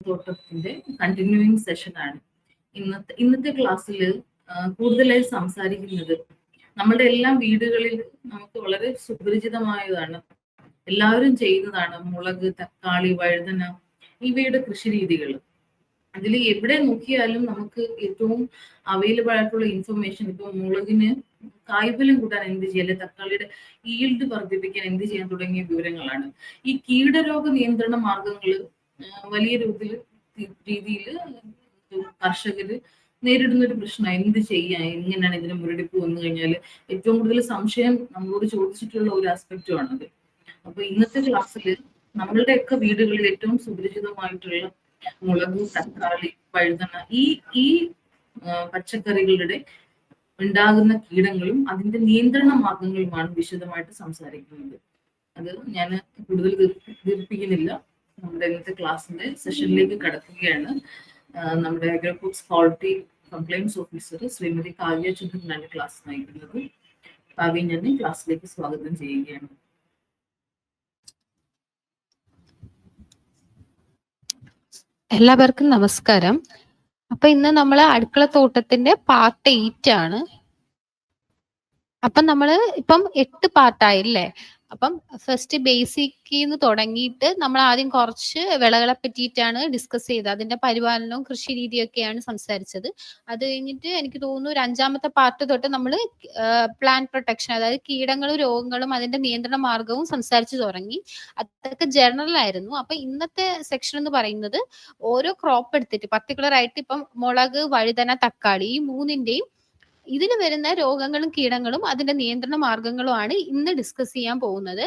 തോട്ടത്തിന്റെ കണ്ടിന്യൂയിങ് സെഷനാണ്. ഇന്നത്തെ ക്ലാസ്സിൽ കൂടുതലായി സംസാരിക്കുന്നത് നമ്മുടെ എല്ലാ വീടുകളിൽ നമുക്ക് വളരെ സുപരിചിതമായതാണ്, എല്ലാവരും ചെയ്യുന്നതാണ് മുളക്, തക്കാളി, വഴുതന ഇവയുടെ കൃഷി രീതികൾ. അതിൽ എവിടെ നോക്കിയാലും നമുക്ക് ഏറ്റവും അവൈലബിൾ ആയിട്ടുള്ള ഇൻഫർമേഷൻ, ഇപ്പൊ മുളകിന് കായ്ഫലം കൂട്ടാൻ എന്ത് ചെയ്യാൻ, തക്കാളിയുടെ ഈൽഡ് വർദ്ധിപ്പിക്കാൻ എന്ത് ചെയ്യാൻ തുടങ്ങിയ വിവരങ്ങളാണ്. ഈ കീടരോഗ നിയന്ത്രണ മാർഗങ്ങൾ വലിയ രീതിയിൽ കർഷകര് നേരിടുന്ന ഒരു പ്രശ്നമാണ്. എന്ത് ചെയ്യാൻ, എങ്ങനെയാണ് ഇതിന് മുരടിപ്പ് വന്നു കഴിഞ്ഞാൽ ഏറ്റവും കൂടുതൽ സംശയം നമ്മളോട് ചോദിച്ചിട്ടുള്ള ഒരു ആസ്പെക്റ്റുമാണത്. അപ്പൊ ഇന്നത്തെ ക്ലാസ്സിൽ നമ്മളുടെയൊക്കെ വീടുകളിൽ ഏറ്റവും സുപരിചിതമായിട്ടുള്ള മുളക്, തക്കാളി, വഴുതന ഈ പച്ചക്കറികളുടെ ഉണ്ടാകുന്ന കീടങ്ങളും അതിന്റെ നിയന്ത്രണ മാർഗങ്ങളുമാണ് വിശദമായിട്ട് സംസാരിക്കുന്നത്. അത് ഞാൻ കൂടുതൽ ദീർഘിപ്പിക്കുന്നില്ല. നമ്മുടെ ഇന്നത്തെ ക്ലാസ്സിന്റെ സെഷനിലേക്ക് കടക്കുകയാണ്. നമ്മുടെ agrofoods quality compliance officer Shrimati Kavya ചന്ദ്രനാണ് ക്ലാസ് നയിക്കുന്നത്. കാവ്യ, ഞാൻ ക്ലാസ്സിലേക്ക് സ്വാഗതം ചെയ്യുകയാണ്. എല്ലാവർക്കും നമസ്കാരം. അപ്പൊ ഇന്ന് നമ്മൾ അടുക്കളത്തോട്ടത്തിന്റെ പാർട്ട് 8 ആണ്. അപ്പം നമ്മള് ഇപ്പം 8 പാർട്ടായില്ലേ. അപ്പം ഫസ്റ്റ് ബേസിക്കിന്ന് തുടങ്ങിയിട്ട് നമ്മൾ ആദ്യം കുറച്ച് വിളകളെ പറ്റിയിട്ടാണ് ഡിസ്കസ് ചെയ്തത്. അതിന്റെ പരിപാലനവും കൃഷി രീതിയൊക്കെയാണ് സംസാരിച്ചത്. അത് കഴിഞ്ഞിട്ട് എനിക്ക് തോന്നുന്നു ഒരു 5ാമത്തെ പാർട്ട് തൊട്ട് നമ്മൾ പ്ലാന്റ് പ്രൊട്ടക്ഷൻ, അതായത് കീടങ്ങളും രോഗങ്ങളും അതിന്റെ നിയന്ത്രണ മാർഗവും സംസാരിച്ചു തുടങ്ങി. അതൊക്കെ ജനറൽ ആയിരുന്നു. അപ്പൊ ഇന്നത്തെ സെക്ഷൻ എന്ന് പറയുന്നത് ഓരോ ക്രോപ്പ് എടുത്തിട്ട് പർട്ടിക്കുലർ ആയിട്ട് ഇപ്പം മുളക്, വഴുതന, തക്കാളി ഈ മൂന്നിന്റെയും ഇതിൽ വരുന്ന രോഗങ്ങളും കീടങ്ങളും അതിന്റെ നിയന്ത്രണ മാർഗങ്ങളുമാണ് ഇന്ന് ഡിസ്കസ് ചെയ്യാൻ പോകുന്നത്.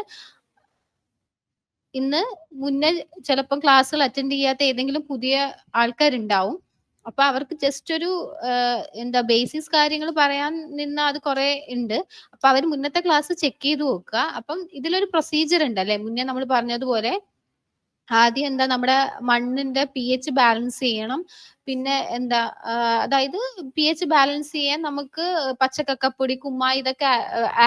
ഇന്ന് മുന്നേ ചിലപ്പം ക്ലാസ്സുകൾ അറ്റൻഡ് ചെയ്യാത്ത ഏതെങ്കിലും പുതിയ ആൾക്കാരുണ്ടാവും. അപ്പൊ അവർക്ക് ജസ്റ്റ് ഒരു ബേസിക്സ് കാര്യങ്ങൾ പറയാൻ നിന്ന അത് കുറെ ഉണ്ട്. അപ്പൊ അവർ മുന്നത്തെ ക്ലാസ് ചെക്ക് ചെയ്ത് നോക്കുക. അപ്പം ഇതിലൊരു പ്രൊസീജിയർ ഉണ്ട് അല്ലെ, മുന്നേ നമ്മൾ പറഞ്ഞതുപോലെ. ആദ്യം നമ്മുടെ മണ്ണിന്റെ pH ബാലൻസ് ചെയ്യണം. പിന്നെ അതായത് pH ബാലൻസ് ചെയ്യാൻ നമുക്ക് പച്ചക്കക്കപ്പൊടി, കുമ്മായി ഇതൊക്കെ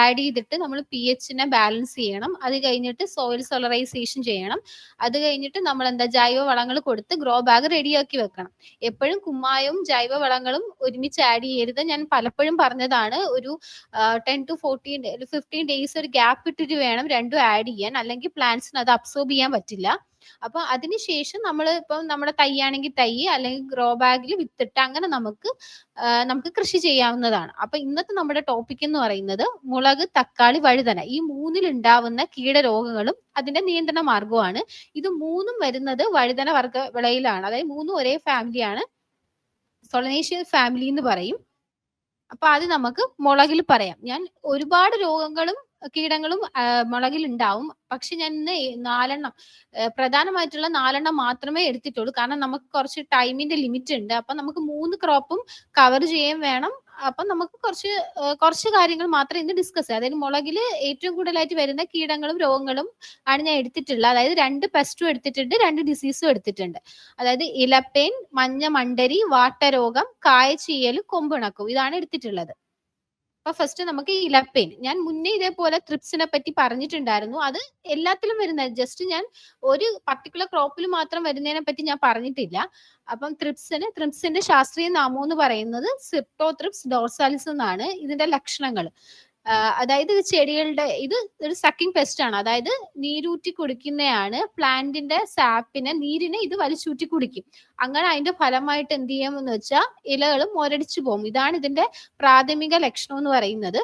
ആഡ് ചെയ്തിട്ട് നമ്മൾ pHനെ ബാലൻസ് ചെയ്യണം. അത് കഴിഞ്ഞിട്ട് സോയിൽ സോളറൈസേഷൻ ചെയ്യണം. അത് കഴിഞ്ഞിട്ട് നമ്മൾ ജൈവ വളങ്ങൾ കൊടുത്ത് ഗ്രോ ബാഗ് റെഡിയാക്കി വെക്കണം. എപ്പോഴും കുമ്മായവും ജൈവ വളങ്ങളും ഒരുമിച്ച് ആഡ് ചെയ്യരുത്. ഞാൻ പലപ്പോഴും പറഞ്ഞതാണ്. ഒരു 10 to 15 ഡേയ്സ് ഒരു ഗ്യാപ്പ് ഇട്ടിട്ട് വേണം രണ്ടും ആഡ് ചെയ്യാൻ, അല്ലെങ്കിൽ പ്ലാന്റ്സിന് അത് അബ്സോർബ് ചെയ്യാൻ പറ്റില്ല. അപ്പൊ അതിനുശേഷം നമ്മൾ ഇപ്പം നമ്മുടെ തൈയാണെങ്കിൽ തൈ, അല്ലെങ്കിൽ ഗ്രോ ബാഗിൽ വിത്തിട്ട് അങ്ങനെ നമുക്ക് കൃഷി ചെയ്യാവുന്നതാണ്. അപ്പൊ ഇന്നത്തെ നമ്മുടെ ടോപ്പിക് എന്ന് പറയുന്നത് മുളക്, തക്കാളി, വഴുതന ഈ മൂന്നിൽ ഉണ്ടാവുന്ന കീടരോഗങ്ങളും അതിന്റെ നിയന്ത്രണ മാർഗവുമാണ്. ഇത് മൂന്നും വരുന്നത് വഴുതന വർഗ വിളയിലാണ്. അതായത് മൂന്നും ഒരേ ഫാമിലിയാണ്, സൊളനേഷ്യൽ ഫാമിലി എന്ന് പറയും. അപ്പൊ അത് നമുക്ക് മുളകിൽ പറയാം. ഞാൻ ഒരുപാട് രോഗങ്ങളും കീടങ്ങളും മുളകിൽ ഉണ്ടാവും. പക്ഷെ ഞാൻ ഇന്ന് 4 പ്രധാനമായിട്ടുള്ള 4 മാത്രമേ എടുത്തിട്ടുള്ളൂ. കാരണം നമുക്ക് കുറച്ച് ടൈമിന്റെ ലിമിറ്റ് ഉണ്ട്. അപ്പൊ നമുക്ക് 3 ക്രോപ്പും കവർ ചെയ്യാൻ വേണം. അപ്പൊ നമുക്ക് കുറച്ച് കാര്യങ്ങൾ മാത്രം ഇന്ന് ഡിസ്കസ് ചെയ്യാം. അതായത് മുളകിൽ ഏറ്റവും കൂടുതലായിട്ട് വരുന്ന കീടങ്ങളും രോഗങ്ങളും ആണ് ഞാൻ എടുത്തിട്ടുള്ളത്. അതായത് 2 പെസ്റ്റും എടുത്തിട്ടുണ്ട്, 2 ഡിസീസും എടുത്തിട്ടുണ്ട്. അതായത് ഇലപ്പേൻ, മഞ്ഞ മണ്ടരി, വാട്ടരോഗം, കായചീയൽ, കൊമ്പിണക്കും, ഇതാണ് എടുത്തിട്ടുള്ളത്. അപ്പൊ ഫസ്റ്റ് നമുക്ക് ഇലപ്പേൻ. ഞാൻ മുന്നേ ഇതേപോലെ ട്രിപ്സിനെ പറ്റി പറഞ്ഞിട്ടുണ്ടായിരുന്നു. അത് എല്ലാത്തിലും വരുന്ന, ജസ്റ്റ് ഞാൻ ഒരു പർട്ടിക്കുലർ ക്രോപ്പിൽ മാത്രം വരുന്നതിനെ പറ്റി ഞാൻ പറഞ്ഞിട്ടില്ല. അപ്പം ത്രിപ്സിന്റെ ശാസ്ത്രീയ നാമം എന്ന് പറയുന്നത് സിപ്റ്റോത്രിപ്സ് ഡോർസാലിസ് എന്നാണ്. ഇതിന്റെ ലക്ഷണങ്ങൾ അതായത് ഇത് ഒരു സക്കിംഗ് പെസ്റ്റ് ആണ്. അതായത് നീരൂറ്റി കുടിക്കുന്നതാണ്. പ്ലാന്റിന്റെ സാപ്പിനെ, നീരിനെ ഇത് വലിച്ചൂറ്റി കുടിക്കും. അങ്ങനെ അതിന്റെ ഫലമായിട്ട് എന്ത് ചെയ്യാമെന്ന് വെച്ചാൽ ഇലകൾ മുരടിച്ചു പോകും. ഇതാണ് ഇതിന്റെ പ്രാഥമിക ലക്ഷണം എന്ന് പറയുന്നത്.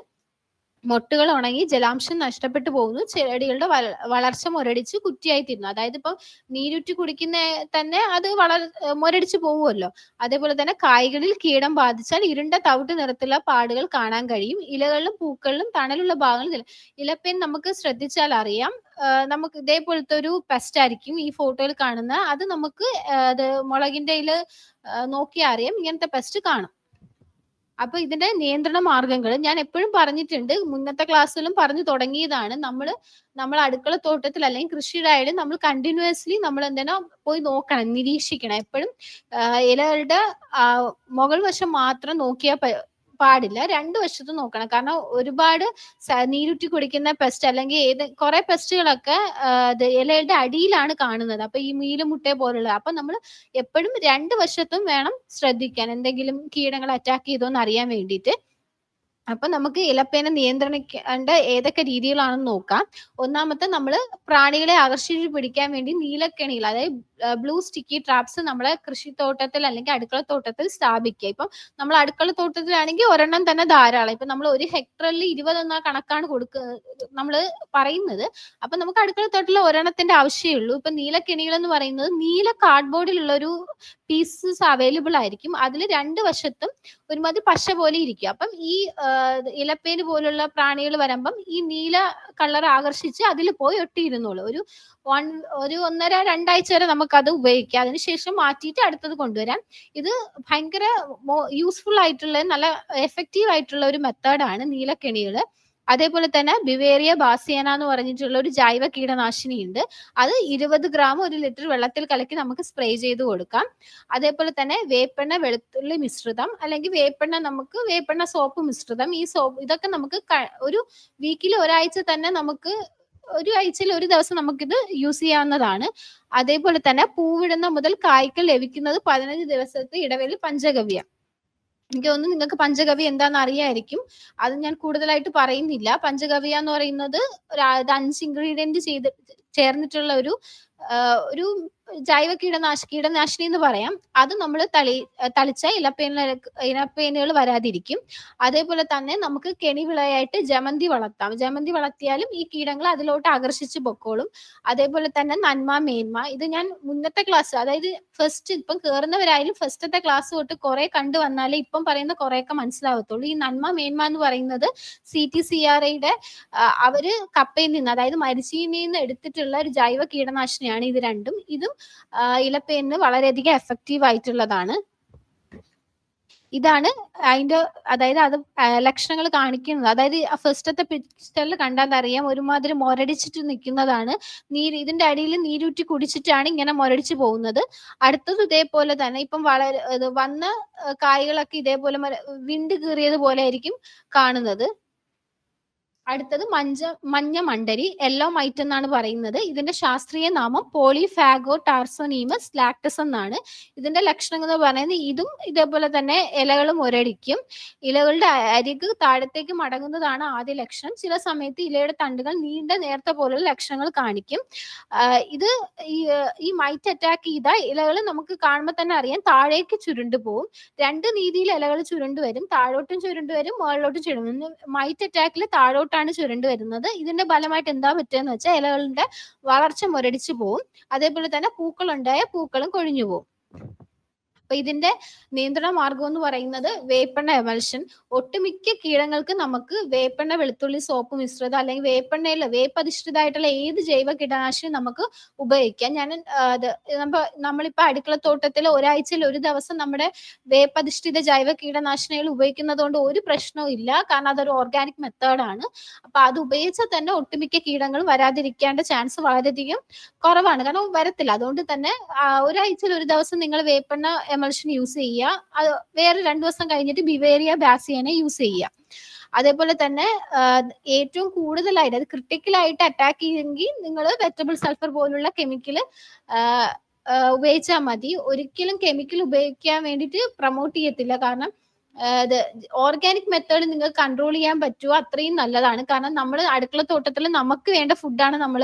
മൊട്ടുകൾ ഉണങ്ങി ജലാംശം നഷ്ടപ്പെട്ടു പോകുന്നു. ചെടികളുടെ വളർച്ച മുരടിച്ച് കുറ്റിയായി തീരുന്നു. അതായത് ഇപ്പം നീരുറ്റി കുടിക്കുന്ന തന്നെ അത് മുരടിച്ചു പോകുമല്ലോ. അതേപോലെ തന്നെ കായ്കളിൽ കീടം ബാധിച്ചാൽ ഇരുണ്ട തവിട്ട് നിറത്തിലുള്ള പാടുകൾ കാണാൻ കഴിയും. ഇലകളിലും പൂക്കളിലും തണലുള്ള ഭാഗങ്ങളിൽ ഇലപ്പേൻ നമുക്ക് ശ്രദ്ധിച്ചാൽ അറിയാം. നമുക്ക് ഇതേപോലത്തെ ഒരു പെസ്റ്റ് ആയിരിക്കും ഈ ഫോട്ടോയിൽ കാണുന്ന. അത് നമുക്ക് അത് മുളകിന്റെ നോക്കിയാൽ അറിയാം ഇങ്ങനത്തെ പെസ്റ്റ് കാണും. അപ്പൊ ഇതിന്റെ നിയന്ത്രണ മാർഗങ്ങൾ ഞാൻ എപ്പോഴും പറഞ്ഞിട്ടുണ്ട്, മുന്നത്തെ ക്ലാസ്സിലും പറഞ്ഞു തുടങ്ങിയതാണ്. നമ്മൾ അടുക്കള തോട്ടത്തിൽ അല്ലെങ്കിൽ കൃഷിയിലായാലും നമ്മൾ കണ്ടിന്യൂസ്ലി നമ്മൾ പോയി നോക്കണം, നിരീക്ഷിക്കണം. എപ്പോഴും ഇലകളുടെ മുകൾ വശം മാത്രം നോക്കിയാൽ പാടില്ല. 2 വശത്തും നോക്കണം. കാരണം ഒരുപാട് നീരുറ്റി കുടിക്കുന്ന പെസ്റ്റ് അല്ലെങ്കിൽ കുറെ പെസ്റ്റുകളൊക്കെ ഇലയുടെ അടിയിലാണ് കാണുന്നത്. അപ്പൊ ഈ മീലുമുട്ടെ പോലുള്ള അപ്പൊ നമ്മൾ എപ്പോഴും 2 വശത്തും വേണം ശ്രദ്ധിക്കാൻ, എന്തെങ്കിലും കീടങ്ങൾ അറ്റാക്ക് ചെയ്തോന്ന് അറിയാൻ വേണ്ടിയിട്ട്. അപ്പൊ നമുക്ക് ഇലപ്പേനെ നിയന്ത്രിക്കേണ്ട ഏതൊക്കെ രീതികളാണെന്ന് നോക്കാം. ഒന്നാമത്തെ, നമ്മൾ പ്രാണികളെ ആകർഷിച്ച് പിടിക്കാൻ വേണ്ടി നീലക്കെണികൾ, അതായത് ബ്ലൂ സ്റ്റിക്കി ട്രാപ്സ് നമ്മളെ കൃഷിത്തോട്ടത്തിൽ അല്ലെങ്കിൽ അടുക്കളത്തോട്ടത്തിൽ സ്ഥാപിക്കുക. ഇപ്പം നമ്മൾ അടുക്കളത്തോട്ടത്തിലാണെങ്കിൽ ഒരെണ്ണം തന്നെ ധാരാളം. ഇപ്പൊ നമ്മൾ 1 ഹെക്ടറിൽ 20 എന്ന കണക്കാണ് നമ്മൾ പറയുന്നത്. അപ്പൊ നമുക്ക് അടുക്കളത്തോട്ടത്തിൽ ഒരെണ്ണത്തിന്റെ ആവശ്യമേ ഉള്ളൂ. ഇപ്പൊ നീലക്കെണികൾ എന്ന് പറയുന്നത് നീല കാർഡ്ബോർഡിലുള്ള ഒരു പീസസ് അവൈലബിൾ ആയിരിക്കും. അതിൽ 2 വശത്തും ഒരുമാതിരി പശ പോലെ ഇരിക്കും. അപ്പം ഈ ഇലപ്പേന് പോലുള്ള പ്രാണികൾ വരുമ്പം ഈ നീല കളർ ആകർഷിച്ച് അതിൽ പോയി ഒട്ടിയിരുന്നുള്ളൂ. ഒരു 1.5-2 ആഴ്ച വരെ നമുക്കത് ഉപയോഗിക്കാം. അതിനുശേഷം മാറ്റിയിട്ട് അടുത്തത് കൊണ്ടുവരാം. ഇത് ഭയങ്കര യൂസ്ഫുൾ ആയിട്ടുള്ള, നല്ല എഫക്റ്റീവ് ആയിട്ടുള്ള ഒരു മെത്തേഡാണ് നീലക്കെണികള്. അതേപോലെ തന്നെ ബിവേറിയ ബാസിയാന എന്ന് പറഞ്ഞിട്ടുള്ള ഒരു ജൈവ കീടനാശിനി ഉണ്ട്. അത് 20 ഗ്രാം 1 ലിറ്റർ വെള്ളത്തിൽ കലക്കി നമുക്ക് സ്പ്രേ ചെയ്ത് കൊടുക്കാം. അതേപോലെ തന്നെ വേപ്പെണ്ണ വെളുത്തുള്ളി മിശ്രിതം, അല്ലെങ്കിൽ വേപ്പെണ്ണ സോപ്പ് മിശ്രിതം, ഇതൊക്കെ നമുക്ക് ഒരു വീക്കിൽ ഒരാഴ്ച തന്നെ നമുക്ക് ഒരു ആഴ്ചയിൽ ഒരു ദിവസം നമുക്കിത് യൂസ് ചെയ്യാവുന്നതാണ്. അതേപോലെ തന്നെ പൂവിടുന്ന മുതൽ കായ്ക്കൽ ലഭിക്കുന്നത് 15 ദിവസത്തെ ഇടവേളയിൽ പഞ്ചഗവ്യ. എനിക്ക് തോന്നുന്നു നിങ്ങൾക്ക് പഞ്ചഗവ്യ എന്താണെന്ന് അറിയായിരിക്കും. അത് ഞാൻ കൂടുതലായിട്ട് പറയുന്നില്ല. പഞ്ചഗവ്യ എന്ന് പറയുന്നത് ഒരു 5 ഇൻഗ്രീഡിയന്റ് ചേർന്നിട്ടുള്ള ഒരു ജൈവ കീടനാശിനി എന്ന് പറയാം. അത് നമ്മൾ തളിച്ച ഇലപ്പേനുകൾ വരാതിരിക്കും. അതേപോലെ തന്നെ നമുക്ക് കെണിവിളയായിട്ട് ജമന്തി വളർത്താം. ജമന്തി വളർത്തിയാലും ഈ കീടങ്ങൾ അതിലോട്ട് ആകർഷിച്ച് പൊക്കോളും. അതേപോലെ തന്നെ നന്മ മേന്മ, ഇത് ഞാൻ മുന്നത്തെ ക്ലാസ്, അതായത് ഇപ്പം കയറുന്നവരായാലും ഫസ്റ്റത്തെ ക്ലാസ് തൊട്ട് കുറെ കണ്ടു വന്നാലേ ഇപ്പം പറയുന്ന കുറെയൊക്കെ മനസ്സിലാവത്തുള്ളൂ. ഈ നന്മ മേന്മ എന്ന് പറയുന്നത് CTCRAയുടെ അവര് കപ്പയിൽ നിന്ന്, അതായത് മരിച്ചീനിയിൽ നിന്ന് എടുത്തിട്ടുള്ള ഒരു ജൈവ കീടനാശിനിയാണ് ഇത് രണ്ടും. ഇതും ഇലപ്പേനിന് വളരെയധികം എഫക്റ്റീവ് ആയിട്ടുള്ളതാണ്. ഇതാണ് അതിന്റെ, അതായത് അത് ലക്ഷണങ്ങൾ കാണിക്കുന്നത്. അതായത് ഫസ്റ്റത്തെ പിക്ചറിൽ കണ്ടാൽ അറിയാം, ഒരുമാതിരി മൊരടിച്ചിട്ട് നിൽക്കുന്നതാണ്. ഇതിന്റെ അടിയിൽ നീരൂറ്റി കുടിച്ചിട്ടാണ് ഇങ്ങനെ മൊരടിച്ചു പോകുന്നത്. അടുത്തത് ഇതേപോലെ തന്നെ ഇപ്പം വന്ന കായ്കളൊക്കെ ഇതേപോലെ വിണ്ട് കീറിയത് പോലെ ആയിരിക്കും കാണുന്നത്. അടുത്തത് മഞ്ഞ മണ്ടരി, യെല്ലോ മൈറ്റ് എന്നാണ് പറയുന്നത്. ഇതിന്റെ ശാസ്ത്രീയ നാമം പോളിഫാഗോ ടാർസോനീമസ് ലാക്ടസ് എന്നാണ്. ഇതിന്റെ ലക്ഷണങ്ങൾ എന്ന് പറയുന്നത് ഇതും ഇതേപോലെ തന്നെ ഇലകളും ഒരടിക്കും. ഇലകളുടെ അരിക് താഴത്തേക്ക് മടങ്ങുന്നതാണ് ആദ്യ ലക്ഷണം. ചില സമയത്ത് ഇലയുടെ തണ്ടുകൾ നീണ്ട നേർത്ത പോലുള്ള ലക്ഷണങ്ങൾ കാണിക്കും. ഇത് ഈ മൈറ്റ് അറ്റാക്ക് ചെയ്ത ഇലകൾ നമുക്ക് കാണുമ്പോൾ തന്നെ അറിയാം, താഴേക്ക് ചുരുണ്ടു പോകും. 2 രീതിയിൽ ഇലകൾ ചുരുണ്ടു വരും, താഴോട്ടും ചുരുണ്ടു വരും, മുകളിലോട്ടും ചുരുണ്ടു. മൈറ്റ് അറ്റാക്കിൽ താഴോട്ടാണ് ചുരുണ്ടു വരുന്നത്. ഇതിന്റെ ഫലമായിട്ട് എന്താ പറ്റുകയെന്ന് വെച്ചാൽ ഇലകളുടെ വളർച്ച മുരടിച്ചു പോകും. അതേപോലെ തന്നെ പൂക്കളുണ്ടായ പൂക്കളും കൊഴിഞ്ഞു പോകും. അപ്പൊ ഇതിന്റെ നിയന്ത്രണ മാർഗം എന്ന് പറയുന്നത് വേപ്പെണ്ണ എമൽഷൻ. ഒട്ടുമിക്ക കീടങ്ങൾക്ക് നമുക്ക് വേപ്പെണ്ണ വെളുത്തുള്ളി സോപ്പ് മിശ്രിതം അല്ലെങ്കിൽ വേപ്പധിഷ്ഠിതമായിട്ടുള്ള ഏത് ജൈവ കീടനാശിനി നമുക്ക് ഉപയോഗിക്കാം. നമ്മളിപ്പോ അടുക്കളത്തോട്ടത്തിൽ ഒരാഴ്ചയിൽ ഒരു ദിവസം നമ്മുടെ വേപ്പധിഷ്ഠിത ജൈവ കീടനാശിനികൾ ഉപയോഗിക്കുന്നത് കൊണ്ട് ഒരു പ്രശ്നവും ഇല്ല. കാരണം അതൊരു ഓർഗാനിക് മെത്തേഡാണ്. അപ്പൊ അത് ഉപയോഗിച്ചാൽ തന്നെ ഒട്ടുമിക്ക കീടങ്ങളും വരാതിരിക്കേണ്ട ചാൻസ് വളരെയധികം കുറവാണ്. കാരണം വരത്തില്ല. അതുകൊണ്ട് തന്നെ ഒരാഴ്ചയിൽ ഒരു ദിവസം നിങ്ങൾ വേപ്പെണ്ണ എമൽഷൻ യൂസ് ചെയ്യുക. അത് വേറെ 2 ദിവസം കഴിഞ്ഞിട്ട് ബിവേറിയ ബാസിയാനെ യൂസ് ചെയ്യുക. അതേപോലെ തന്നെ ഏറ്റവും കൂടുതലായിട്ട്, അത് ക്രിട്ടിക്കലായിട്ട് അറ്റാക്ക് ചെയ്തെങ്കിൽ നിങ്ങൾ വെറ്റബിൾ സൾഫർ പോലുള്ള കെമിക്കൽ ഉപയോഗിച്ചാൽ മതി. ഒരിക്കലും കെമിക്കൽ ഉപയോഗിക്കാൻ വേണ്ടിയിട്ട് പ്രൊമോട്ട് ചെയ്യത്തില്ല. കാരണം ഓർഗാനിക് മെത്തേഡ് നിങ്ങൾക്ക് കൺട്രോൾ ചെയ്യാൻ പറ്റുമോ അത്രയും നല്ലതാണ്. കാരണം നമ്മൾ അടുക്കളത്തോട്ടത്തിൽ നമുക്ക് വേണ്ട ഫുഡാണ്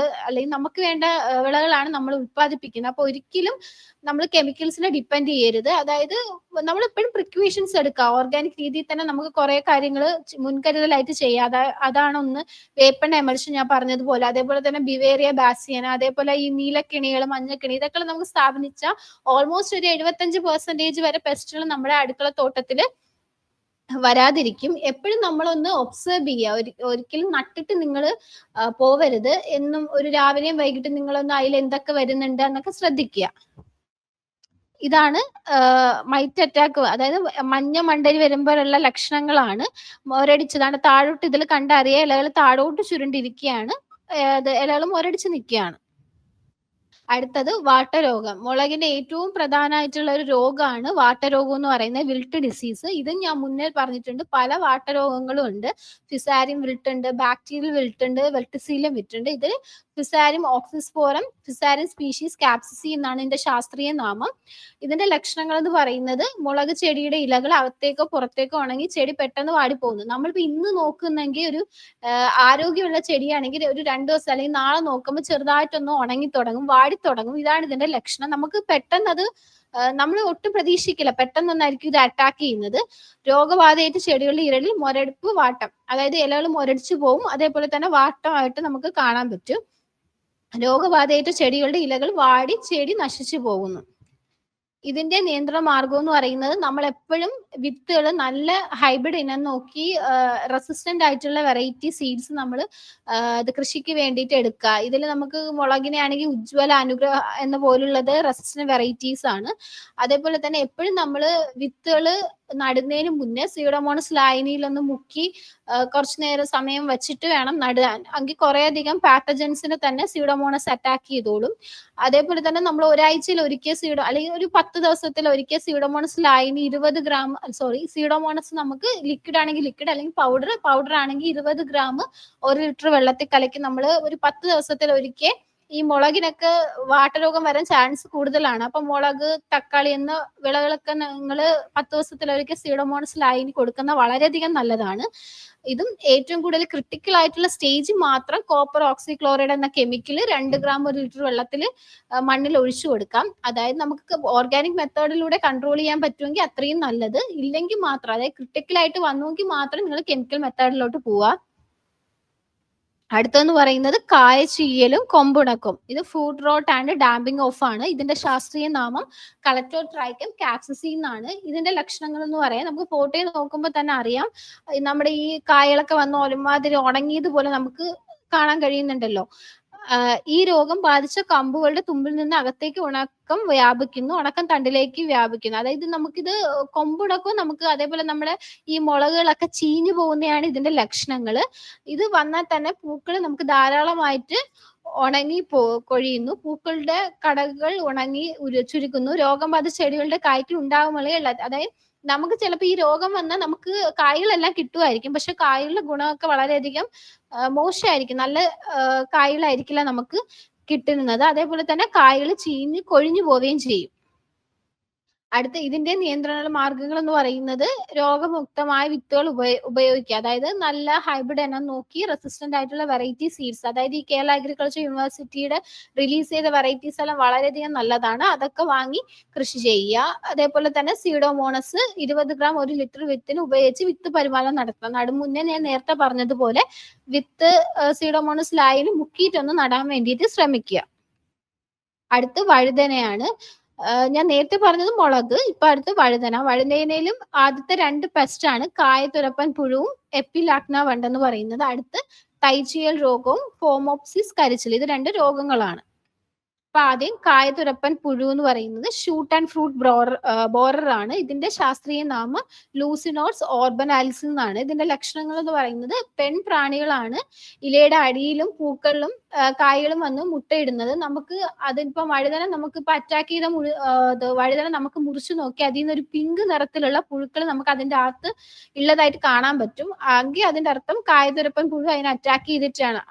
അല്ലെങ്കിൽ നമുക്ക് വേണ്ട വിളകളാണ് നമ്മൾ ഉത്പാദിപ്പിക്കുന്നത്. അപ്പൊ ഒരിക്കലും നമ്മൾ കെമിക്കൽസിനെ ഡിപ്പെൻഡ് ചെയ്യരുത്. അതായത് നമ്മൾ എപ്പോഴും പ്രിക്വേഷൻസ് എടുക്കുക. ഓർഗാനിക് രീതിയിൽ തന്നെ നമുക്ക് കുറെ കാര്യങ്ങൾ മുൻകരുതലായിട്ട് ചെയ്യാം. അതാണ് ഒന്ന് വേപ്പെണ്ണ എമൽഷൻ ഞാൻ പറഞ്ഞതുപോലെ. അതേപോലെ തന്നെ ബിവേറിയ ബാസിയാന, അതേപോലെ ഈ നീലക്കിണികൾ, മഞ്ഞക്കിണി, ഇതൊക്കെ നമുക്ക് സ്ഥാപിച്ചാൽ ഓൾമോസ്റ്റ് ഒരു 75% വരെ പെസ്റ്റുകൾ നമ്മുടെ അടുക്കളത്തോട്ടത്തിൽ വരാതിരിക്കും. എപ്പോഴും നമ്മളൊന്ന് ഒബ്സർവ് ചെയ്യുക. ഒരിക്കലും നട്ടിട്ട് നിങ്ങൾ പോവരുത്. എന്നും ഒരു രാവിലെയും വൈകിട്ട് നിങ്ങളൊന്ന് അതിൽ എന്തൊക്കെ വരുന്നുണ്ട് എന്നൊക്കെ ശ്രദ്ധിക്കുക. ഇതാണ് മൈറ്റ് അറ്റാക്ക്, അതായത് മഞ്ഞ മണ്ടരി വരുമ്പോഴുള്ള ലക്ഷണങ്ങളാണ്. മൊരടിച്ചതാണ്. താഴോട്ട് ഇതിൽ കണ്ടറിയ ഇലകൾ താഴോട്ട് ചുരുണ്ടിരിക്കുകയാണ്, ഇലകൾ മൊരടിച്ച് നിൽക്കുകയാണ്. അടുത്തത് വാട്ടരോഗം. മുളകിന്റെ ഏറ്റവും പ്രധാനമായിട്ടുള്ള ഒരു രോഗമാണ് വാട്ടരോഗം എന്ന് പറയുന്നത്, വിൽട്ട് ഡിസീസ്. ഇത് ഞാൻ മുന്നേ പറഞ്ഞിട്ടുണ്ട്. പല വാട്ടരോഗങ്ങളും ഉണ്ട്. ഫിസാരിയം വിൽട്ട് ഉണ്ട്, ബാക്ടീരിയൽ വിൽട്ട് ഉണ്ട്, വെർട്ടിസീലിയം വിൽട്ട് ഉണ്ട്. ഇത് ഫിസാരിയം ഓക്സിസ്പോറം ഫിസാരിയം സ്പീഷീസ് കാപ്സിസി എന്നാണ് ഇതിന്റെ ശാസ്ത്രീയ നാമം. ഇതിന്റെ ലക്ഷണങ്ങൾ എന്ന് പറയുന്നത് മുളക് ചെടിയുടെ ഇലകൾ അകത്തേക്കോ പുറത്തേക്കോ ഉണങ്ങി ചെടി പെട്ടെന്ന് വാടിപ്പോകുന്നു. നമ്മളിപ്പോ ഇന്ന് നോക്കുന്നെങ്കിൽ ഒരു ആരോഗ്യമുള്ള ചെടിയാണെങ്കിൽ ഒരു 2 ദിവസം അല്ലെങ്കിൽ നാളെ നോക്കുമ്പോൾ ചെറുതായിട്ടൊന്ന് ഉണങ്ങി തുടങ്ങും, വാടി തുടങ്ങും. ഇതാണ് ഇതിന്റെ ലക്ഷണം. നമുക്ക് പെട്ടെന്ന് അത് നമ്മൾ ഒട്ടും പ്രതീക്ഷിക്കില്ല, പെട്ടെന്നൊന്നായിരിക്കും ഇത് അറ്റാക്ക് ചെയ്യുന്നത്. രോഗബാധയേറ്റ് ചെടികളുടെ ഇരളിൽ മുരടിപ്പ്, വാട്ടം, അതായത് ഇലകൾ മുരടിച്ചു പോകും. അതേപോലെ തന്നെ വാട്ടമായിട്ട് നമുക്ക് കാണാൻ പറ്റും. രോഗബാധയേറ്റ ചെടികളുടെ ഇലകൾ വാടി ചെടി നശിച്ചു പോകുന്നു. ഇതിന്റെ നിയന്ത്രണ മാർഗം എന്ന് പറയുന്നത് നമ്മൾ എപ്പോഴും വിത്തുകൾ നല്ല ഹൈബ്രിഡ് ഇനം നോക്കി റെസിസ്റ്റന്റ് ആയിട്ടുള്ള വെറൈറ്റി സീഡ്സ് നമ്മൾ ഇത് കൃഷിക്ക് വേണ്ടിയിട്ട് എടുക്കുക. ഇതിൽ നമുക്ക് മുളകിനെ ആണെങ്കിൽ ഉജ്ജ്വല, അനുഗ്രഹ എന്ന പോലുള്ളത് റെസിസ്റ്റന്റ് വെറൈറ്റീസ് ആണ്. അതേപോലെ തന്നെ എപ്പോഴും നമ്മൾ വിത്തുകൾ നടുന്നതിന് മുന്നേ സ്യൂഡോമോണസ് ലായനിയിലൊന്ന് മുക്കി കുറച്ചു നേരം സമയം വെച്ചിട്ട് വേണം നടാൻ. എങ്കിൽ കുറെ അധികം പാത്തജൻസിനെ തന്നെ സ്യൂഡോമോണസ് അറ്റാക്ക് ചെയ്തോളും. അതേപോലെ തന്നെ നമ്മൾ ഒരാഴ്ചയിൽ ഒരിക്കൽ അല്ലെങ്കിൽ ഒരു 10 ദിവസത്തിൽ ഒരിക്കൽ സ്യൂഡോമോണസ് ലായനി 20 ഗ്രാം, സ്യൂഡോമോണസ് നമുക്ക് ലിക്വിഡ് ആണെങ്കിൽ ലിക്വിഡ്, അല്ലെങ്കിൽ പൗഡർ ആണെങ്കിൽ 20 ഗ്രാം 1 ലിറ്റർ വെള്ളത്തിൽ കലക്കി നമ്മൾ ഒരു 10 ദിവസത്തിൽ ഒരിക്കൽ. ഈ മുളകിനൊക്കെ വാട്ടരോഗം വരാൻ ചാൻസ് കൂടുതലാണ്. അപ്പൊ മുളക്, തക്കാളി എന്ന വിളകളൊക്കെ നിങ്ങൾ 10 ദിവസത്തിലൊരിക്കൽ സ്യൂഡോമോണസ് ലായനി കൊടുക്കുന്ന വളരെയധികം നല്ലതാണ്. ഇതും ഏറ്റവും കൂടുതൽ ക്രിട്ടിക്കൽ ആയിട്ടുള്ള സ്റ്റേജ് മാത്രം കോപ്പർ ഓക്സിക്ലോറൈഡ് എന്ന കെമിക്കൽ 2 ഗ്രാം 1 ലിറ്റർ വെള്ളത്തിൽ മണ്ണിൽ ഒഴിച്ചു കൊടുക്കാം. അതായത് നമുക്ക് ഓർഗാനിക് മെത്തേഡിലൂടെ കൺട്രോൾ ചെയ്യാൻ പറ്റുമെങ്കിൽ അത്രയും നല്ലത്. ഇല്ലെങ്കിൽ മാത്രം, അതായത് ക്രിട്ടിക്കൽ ആയിട്ട് വന്നുവെങ്കിൽ മാത്രം നിങ്ങൾ കെമിക്കൽ മെത്തേഡിലോട്ട് പോവുക. അടുത്തെന്ന് പറയുന്നത് കായചീയലും കൊമ്പുണക്കും. ഇത് food rot and damping off ആണ്. ഇതിന്റെ ശാസ്ത്രീയ നാമം കളക്ടോട്രൈക്കം കാപ്സിസി എന്നാണ്. ഇതിന്റെ ലക്ഷണങ്ങൾ എന്ന് പറയാം, നമുക്ക് ഫോട്ടോയിൽ നോക്കുമ്പോൾ തന്നെ അറിയാം. നമ്മുടെ ഈ കായകളൊക്കെ വന്ന് ഒരുമാതിരി ഉണങ്ങിയതുപോലെ നമുക്ക് കാണാൻ കഴിയുന്നുണ്ടല്ലോ. ഈ രോഗം ബാധിച്ച കമ്പുകളുടെ തുമ്പിൽ നിന്ന് അകത്തേക്ക് ഉണക്കം വ്യാപിക്കുന്നു, ഉണക്കം തണ്ടിലേക്ക് വ്യാപിക്കുന്നു. അതായത് നമുക്കിത് കൊമ്പുണക്കവും നമുക്ക് അതേപോലെ നമ്മുടെ ഈ മുളകുകളൊക്കെ ചീഞ്ഞു പോകുന്നതാണ് ഇതിന്റെ ലക്ഷണങ്ങൾ. ഇത് വന്നാൽ തന്നെ പൂക്കൾ നമുക്ക് ധാരാളമായിട്ട് ഉണങ്ങി കൊഴിയുന്നു, പൂക്കളുടെ കടകൾ ഉണങ്ങി ചുരുക്കുന്നു, രോഗം ബാധിച്ച ചെടികളുടെ കായ്ക്ക് ഉണ്ടാകുമ്പോൾ, അതായത് നമുക്ക് ചിലപ്പോൾ ഈ രോഗം വന്നാൽ നമുക്ക് കായ്കളെല്ലാം കിട്ടുമായിരിക്കും, പക്ഷെ കായ്കളുടെ ഗുണമൊക്കെ വളരെയധികം മോശമായിരിക്കും. നല്ല കായ്കളായിരിക്കില്ല നമുക്ക് കിട്ടുന്നത്. അതേപോലെ തന്നെ കായ്കൾ ചീഞ്ഞ് കൊഴിഞ്ഞു പോവുകയും ചെയ്യും. അടുത്ത ഇതിന്റെ നിയന്ത്രണ മാർഗങ്ങൾ എന്ന് പറയുന്നത് രോഗമുക്തമായ വിത്തുകൾ ഉപയോഗിക്കുക. അതായത് നല്ല ഹൈബ്രിഡ് ഇനം നോക്കി റെസിസ്റ്റന്റ് ആയിട്ടുള്ള വെറൈറ്റി സീഡ്സ്, അതായത് ഈ കേരള അഗ്രികൾച്ചർ യൂണിവേഴ്സിറ്റിയുടെ റിലീസ് ചെയ്ത വെറൈറ്റീസ് എല്ലാം വളരെയധികം നല്ലതാണ്. അതൊക്കെ വാങ്ങി കൃഷി ചെയ്യുക. അതേപോലെ തന്നെ സ്യൂഡോമോണസ് 20 ഗ്രാം 1 ലിറ്റർ വിത്തിന് ഉപയോഗിച്ച് വിത്ത് പരിപാലനം നടത്തുക. നടുമുന്നേ ഞാൻ നേരത്തെ പറഞ്ഞതുപോലെ വിത്ത് സ്യൂഡോമോണസ് ലായനി മുക്കിയിട്ടൊന്ന് നടാൻ വേണ്ടിയിട്ട് ശ്രമിക്കുക. അടുത്ത് വഴുതനയാണ്. ഞാൻ നേരത്തെ പറഞ്ഞത് മുളക്, ഇപ്പൊ അടുത്ത് വഴുതന. വഴുതനയിലും ആദ്യത്തെ 2 പെസ്റ്റ് ആണ് കായതുരപ്പൻ പുഴുവും എപ്പിലാക്ന വണ്ട് എന്ന് പറയുന്നത്. അടുത്ത് തൈച്ചിയൽ രോഗവും ഫോമോപ്സിസ് കരിച്ചിൽ. ഇത് 2 രോഗങ്ങളാണ്. അപ്പൊ ആദ്യം കായതുരപ്പൻ പുഴു എന്ന് പറയുന്നത് ഷൂട്ട് ആൻഡ് ഫ്രൂട്ട് ബോറർ ആണ്. ഇതിന്റെ ശാസ്ത്രീയ നാമം ലൂസിനോട്സ് ഓർബനാലിസ് എന്നാണ്. ഇതിന്റെ ലക്ഷണങ്ങൾ എന്ന് പറയുന്നത് പെൺപ്രാണികളാണ് ഇലയുടെ അടിയിലും പൂക്കളിലും കായകളും വന്ന് മുട്ടയിടുന്നത്. നമുക്ക് അതിപ്പോ വഴുതന നമുക്കിപ്പോ അറ്റാക്ക് ചെയ്ത വഴുതന നമുക്ക് മുറിച്ചു നോക്കി അതിൽ നിന്ന് ഒരു പിങ്ക് നിറത്തിലുള്ള പുഴുക്കൾ നമുക്ക് അതിന്റെ അകത്ത് ഉള്ളതായിട്ട് കാണാൻ പറ്റും. എങ്കിൽ അതിന്റെ അർത്ഥം കായതുരപ്പൻ പുഴു അതിനെ അറ്റാക്ക് ചെയ്തിട്ടാണ്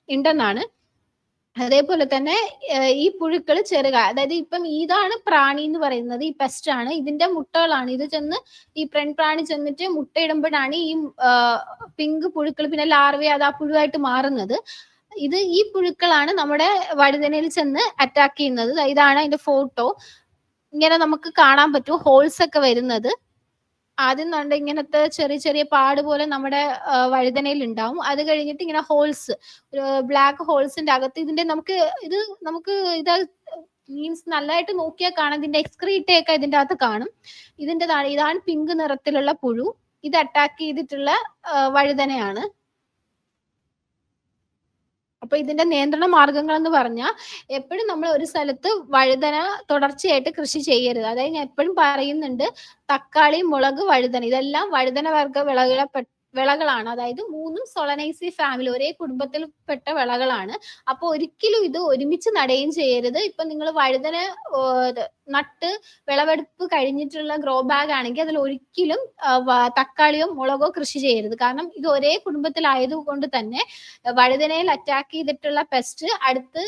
ഉണ്ടെന്നാണ്. അതേപോലെ തന്നെ ഈ പുഴുക്കൾ ചെറുകായ, അതായത് ഇപ്പം ഇതാണ് പ്രാണി എന്ന് പറയുന്നത്, ഈ പെസ്റ്റ് ആണ്. ഇതിന്റെ മുട്ടകളാണ് ഇത് ചെന്ന് ഈ പെൺപ്രാണി ചെന്നിട്ട് മുട്ടയിടുമ്പോഴാണ് ഈ പിങ്ക് പുഴുക്കൾ പിന്നെ ലാർവ അത് ആ പുഴുവായിട്ട് മാറുന്നത്. ഈ പുഴുക്കളാണ് നമ്മുടെ വഴുതനയിൽ ചെന്ന് അറ്റാക്ക് ചെയ്യുന്നത്. ഇതാണ് അതിന്റെ ഫോട്ടോ. ഇങ്ങനെ നമുക്ക് കാണാൻ പറ്റും ഹോൾസ് ഒക്കെ വരുന്നത്. ആദ്യം നമ്മുടെ ഇങ്ങനത്തെ ചെറിയ ചെറിയ പാട് പോലെ നമ്മുടെ വഴുതനയിൽ ഉണ്ടാവും. അത് കഴിഞ്ഞിട്ട് ഇങ്ങനെ ഹോൾസ്, ബ്ലാക്ക് ഹോൾസിന്റെ അകത്ത് ഇതിന്റെ നമുക്ക് ഇത് മീൻസ് നല്ലതായിട്ട് നോക്കിയാൽ കാണാം. ഇതിന്റെ എക്സ്ക്രീറ്റയൊക്കെ ഇതിന്റെ അകത്ത് കാണും. ഇതാണ് പിങ്ക് നിറത്തിലുള്ള പുഴു. ഇത് അറ്റാക്ക് ചെയ്തിട്ടുള്ള വഴുതനയാണ്. അപ്പൊ ഇതിന്റെ നിയന്ത്രണ മാർഗങ്ങൾ എന്ന് പറഞ്ഞാൽ എപ്പോഴും നമ്മൾ ഒരു സ്ഥലത്ത് വഴുതന തുടർച്ചയായിട്ട് കൃഷി ചെയ്യരുത്. അതായത് ഞാൻ എപ്പോഴും പറയുന്നുണ്ട്, തക്കാളി, മുളക്, വഴുതന ഇതെല്ലാം വഴുതന വർഗ്ഗ വിളകളെ വിളകളാണ്. അതായത് 3ഉം സോളനൈസി ഫാമിലി, ഒരേ കുടുംബത്തിൽപ്പെട്ട വിളകളാണ്. അപ്പൊ ഒരിക്കലും ഇത് ഒരുമിച്ച് നടുകയും ചെയ്യരുത്. ഇപ്പൊ നിങ്ങൾ വഴുതന നട്ട് വിളവെടുപ്പ് കഴിഞ്ഞിട്ടുള്ള ഗ്രോ ബാഗ് ആണെങ്കിൽ അതിൽ ഒരിക്കലും തക്കാളിയോ മുളകോ കൃഷി ചെയ്യരുത്. കാരണം ഇത് ഒരേ കുടുംബത്തിലായതുകൊണ്ട് തന്നെ വഴുതനയിൽ അറ്റാക്ക് ചെയ്തിട്ടുള്ള പെസ്റ്റ് അടുത്ത്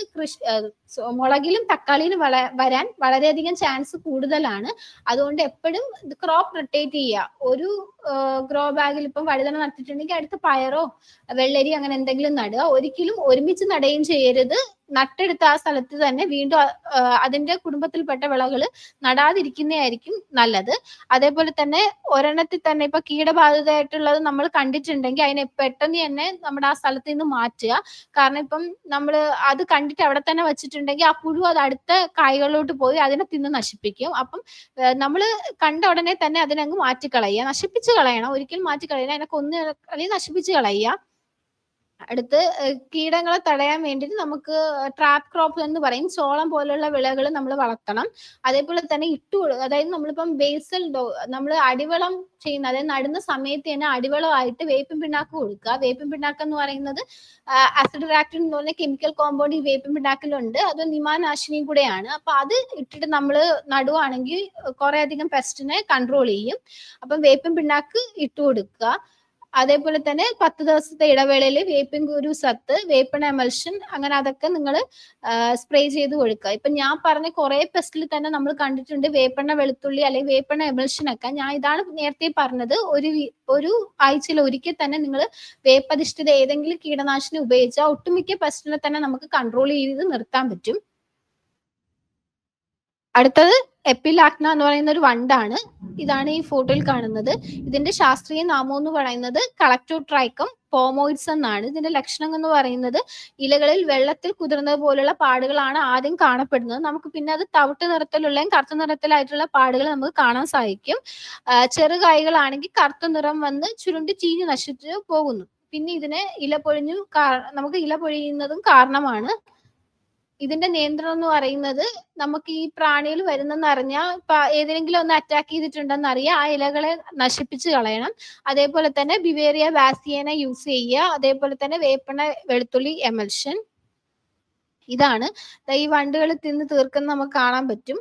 മുളകിലും തക്കാളിയിലും വരാൻ വളരെയധികം ചാൻസ് കൂടുതലാണ്. അതുകൊണ്ട് എപ്പോഴും ക്രോപ്പ് റൊട്ടേറ്റ് ചെയ്യുക. ഒരു ഗ്രോ ബാഗിൽ ഇപ്പം വഴുതന നട്ടിട്ടുണ്ടെങ്കിൽ അടുത്ത് പയറോ വെള്ളരി അങ്ങനെ എന്തെങ്കിലും നടുക. ഒരിക്കലും ഒരുമിച്ച് നടുകയും ചെയ്യരുത്. നട്ടെടുത്ത ആ സ്ഥലത്ത് തന്നെ വീണ്ടും അതിന്റെ കുടുംബത്തിൽപ്പെട്ട വിളകൾ നടാതിരിക്കുന്നതായിരിക്കും നല്ലത്. അതേപോലെ തന്നെ ഒരെണ്ണത്തിൽ തന്നെ ഇപ്പൊ കീടബാധിതമായിട്ടുള്ളത് നമ്മൾ കണ്ടിട്ടുണ്ടെങ്കിൽ അതിനെ പെട്ടെന്ന് തന്നെ നമ്മുടെ ആ സ്ഥലത്ത് നിന്ന് മാറ്റുക. കാരണം ഇപ്പം നമ്മൾ അത് കണ്ടിട്ട് അവിടെ തന്നെ വെച്ചിട്ടുണ്ടെങ്കിൽ ആ പുഴു അത് അടുത്ത കായ്കളിലോട്ട് പോയി അതിനെ തിന്ന് നശിപ്പിക്കും. അപ്പം നമ്മൾ കണ്ട ഉടനെ തന്നെ അതിനങ്ങ് മാറ്റിക്കളയുക, നശിപ്പിച്ച് കളയണം. ഒരിക്കലും മാറ്റിക്കളയുക, അതിനെ കൊന്ന് അല്ലെങ്കിൽ നശിപ്പിച്ച് കളയുക. അടുത്ത് കീടങ്ങളെ തടയാൻ വേണ്ടിയിട്ട് നമുക്ക് ട്രാപ്പ് ക്രോപ്പ് എന്ന് പറയും. ചോളം പോലുള്ള വിളകൾ നമ്മൾ വളർത്തണം. അതേപോലെ തന്നെ അതായത് നമ്മളിപ്പം ബേസൽ നമ്മൾ അടിവളം ചെയ്യുന്ന, അതായത് നടുന്ന സമയത്ത് തന്നെ അടിവളമായിട്ട് വേപ്പിൻ പിണ്ണാക്ക് കൊടുക്കുക. വേപ്പിൻ പിണ്ണാക്ക് എന്ന് പറയുന്നത് അസിഡറാക്റ്റിൻ എന്ന് പറഞ്ഞ കെമിക്കൽ കോമ്പൗണ്ട് ഈ വേപ്പിൻ പിണ്ണാക്കിലുണ്ട്. അത് നിമാനാശിനിയും കൂടെയാണ്. അപ്പൊ അത് ഇട്ടിട്ട് നമ്മൾ നടുവാണെങ്കിൽ കുറെ അധികം പെസ്റ്റിനെ കൺട്രോൾ ചെയ്യും. അപ്പം വേപ്പിൻ പിണ്ണാക്ക് ഇട്ട് കൊടുക്കുക. അതേപോലെ തന്നെ 10 ദിവസത്തെ ഇടവേളയിൽ വേപ്പിൻ കുരു സത്ത്, വേപ്പിൻ എമൽഷൻ അങ്ങനെ അതൊക്കെ നിങ്ങൾ സ്പ്രേ ചെയ്ത് കൊടുക്കുക. ഇപ്പൊ ഞാൻ പറഞ്ഞ കുറെ പെസ്റ്റിൽ തന്നെ നമ്മൾ കണ്ടിട്ടുണ്ട് വേപ്പെണ്ണ വെളുത്തുള്ളി അല്ലെങ്കിൽ വേപ്പെണ്ണ എമൽഷൻ ഒക്കെ. ഞാൻ ഇതാണ് നേരത്തെ പറഞ്ഞത്, ഒരു ആഴ്ചയിൽ ഒരിക്കൽ തന്നെ നിങ്ങൾ വേപ്പധിഷ്ഠിത ഏതെങ്കിലും കീടനാശിനി ഉപയോഗിച്ചാൽ ഒട്ടുമിക്ക പെസ്റ്റിനെ തന്നെ നമുക്ക് കൺട്രോൾ ചെയ്ത് നിർത്താൻ പറ്റും. അടുത്തത് എപ്പിലാക്ന എന്ന് പറയുന്ന ഒരു വണ്ടാണ്. ഇതാണ് ഈ ഫോട്ടോയിൽ കാണുന്നത്. ഇതിന്റെ ശാസ്ത്രീയ നാമം എന്ന് പറയുന്നത് കളക്ടോട്രൈക്കം പോമോയിഡ്സ് എന്നാണ്. ഇതിന്റെ ലക്ഷണം എന്ന് പറയുന്നത് ഇലകളിൽ വെള്ളത്തിൽ കുതിർന്നത് പോലുള്ള പാടുകളാണ് ആദ്യം കാണപ്പെടുന്നത്. നമുക്ക് പിന്നെ അത് തവിട്ട് നിറത്തിലുള്ള കറുത്ത നിറത്തിലായിട്ടുള്ള പാടുകൾ നമുക്ക് കാണാൻ സാധിക്കും. ചെറുകായ്കളാണെങ്കിൽ കറുത്ത നിറം വന്ന് ചുരുണ്ടി ചീഞ്ഞ് നശിച്ചു പോകുന്നു. പിന്നെ ഇതിനെ നമുക്ക് ഇല പൊഴിയുന്നതും കാരണമാണ്. ഇതിന്റെ നിയന്ത്രണം എന്ന് പറയുന്നത് നമുക്ക് ഈ പ്രാണികൾ വരുന്നെന്ന് അറിഞ്ഞാൽ ഇപ്പൊ ഏതെങ്കിലും ഒന്ന് അറ്റാക്ക് ചെയ്തിട്ടുണ്ടെന്ന് അറിയാം, ആ ഇലകളെ നശിപ്പിച്ച് കളയണം. അതേപോലെ തന്നെ ബിവേറിയ ബാസിയനെ യൂസ് ചെയ്യുക. അതേപോലെ തന്നെ വേപ്പെണ്ണ വെളുത്തുള്ളി എമൽഷൻ. ഇതാണ് ഈ വണ്ടുകൾ തിന്ന് തീർക്കുന്ന നമുക്ക് കാണാൻ പറ്റും.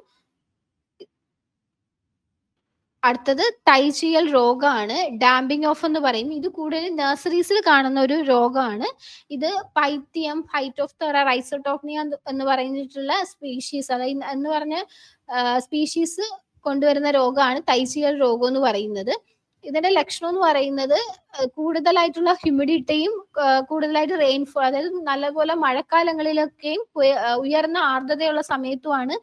അടുത്തത് ടൈചിയൽ രോഗമാണ്. ഡാമ്പിംഗ് ഓഫ് എന്ന് പറയും. ഇത് കൂടുതൽ നഴ്സറീസിൽ കാണുന്ന ഒരു രോഗമാണ്. ഇത് പൈത്തിയം, ഫൈറ്റോഫ്തോറ, റൈസോടോക്നിയ എന്ന് പറഞ്ഞിട്ടുള്ള സ്പീഷീസ്, അതായത് എന്ന് പറഞ്ഞ സ്പീഷീസ് കൊണ്ടുവരുന്ന രോഗമാണ് ടൈചിയൽ രോഗം എന്ന് പറയുന്നത്. ഇതിന്റെ ലക്ഷണം എന്ന് പറയുന്നത് കൂടുതലായിട്ടുള്ള ഹ്യൂമിഡിറ്റിയും കൂടുതലായിട്ട് റെയിൻഫോൾ, അതായത് നല്ലപോലെ മഴക്കാലങ്ങളിലൊക്കെയും ഉയർന്ന ആർദ്രതയുള്ള സമയത്തുമാണ്